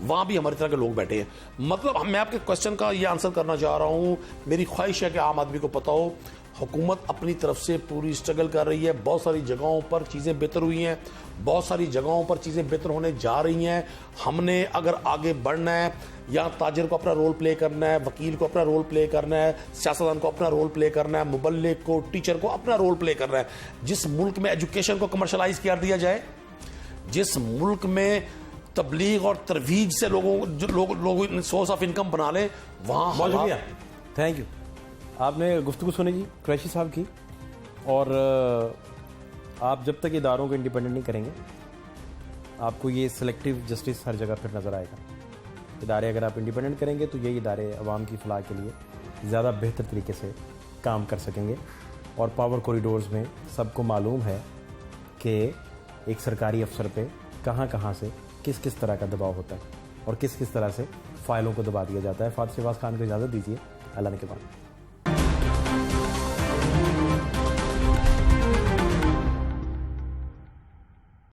Speaker 15: वहां भी हमारी तरह के लोग बैठे हैं। मतलब मैं आपके क्वेश्चन का ये आंसर करना चाह रहा हूं, मेरी ख्वाहिश है कि आम आदमी को पता हो, हुकूमत अपनी तरफ से पूरी स्ट्रगल कर रही है। बहुत सारी जगहों पर चीज़ें बेहतर हुई हैं, बहुत सारी जगहों पर चीज़ें बेहतर होने जा रही हैं। हमने अगर आगे बढ़ना है, या ताजिर को अपना रोल प्ले करना है, वकील को अपना रोल प्ले करना है, सियासतदान को अपना रोल प्ले करना है, मुबल्लिग को, टीचर को अपना रोल प्ले करना है। जिस मुल्क में एजुकेशन को कमर्शलाइज कर दिया जाए, जिस मुल्क में तबलीग और तरवीज से लोग सोर्स ऑफ इनकम बना ले, वहाँ।
Speaker 14: Thank you. आपने गुफ्तगू सुनी जी कुरैशी साहब की, और आप जब तक इदारों को इंडिपेंडेंट नहीं करेंगे, आपको ये सिलेक्टिव जस्टिस हर जगह फिर नज़र आएगा। इदारे अगर आप इंडिपेंडेंट करेंगे तो यही इदारे अवाम की फलाह के लिए ज़्यादा बेहतर तरीके से काम कर सकेंगे। और पावर कॉरिडोर्स में सबको मालूम है कि एक सरकारी अफसर पे कहाँ से किस किस तरह का दबाव होता है, और किस किस तरह से फाइलों को दबा दिया जाता है। फातिह शहबाज खान को इजाज़त दीजिए, अल्लाह ने के बाद।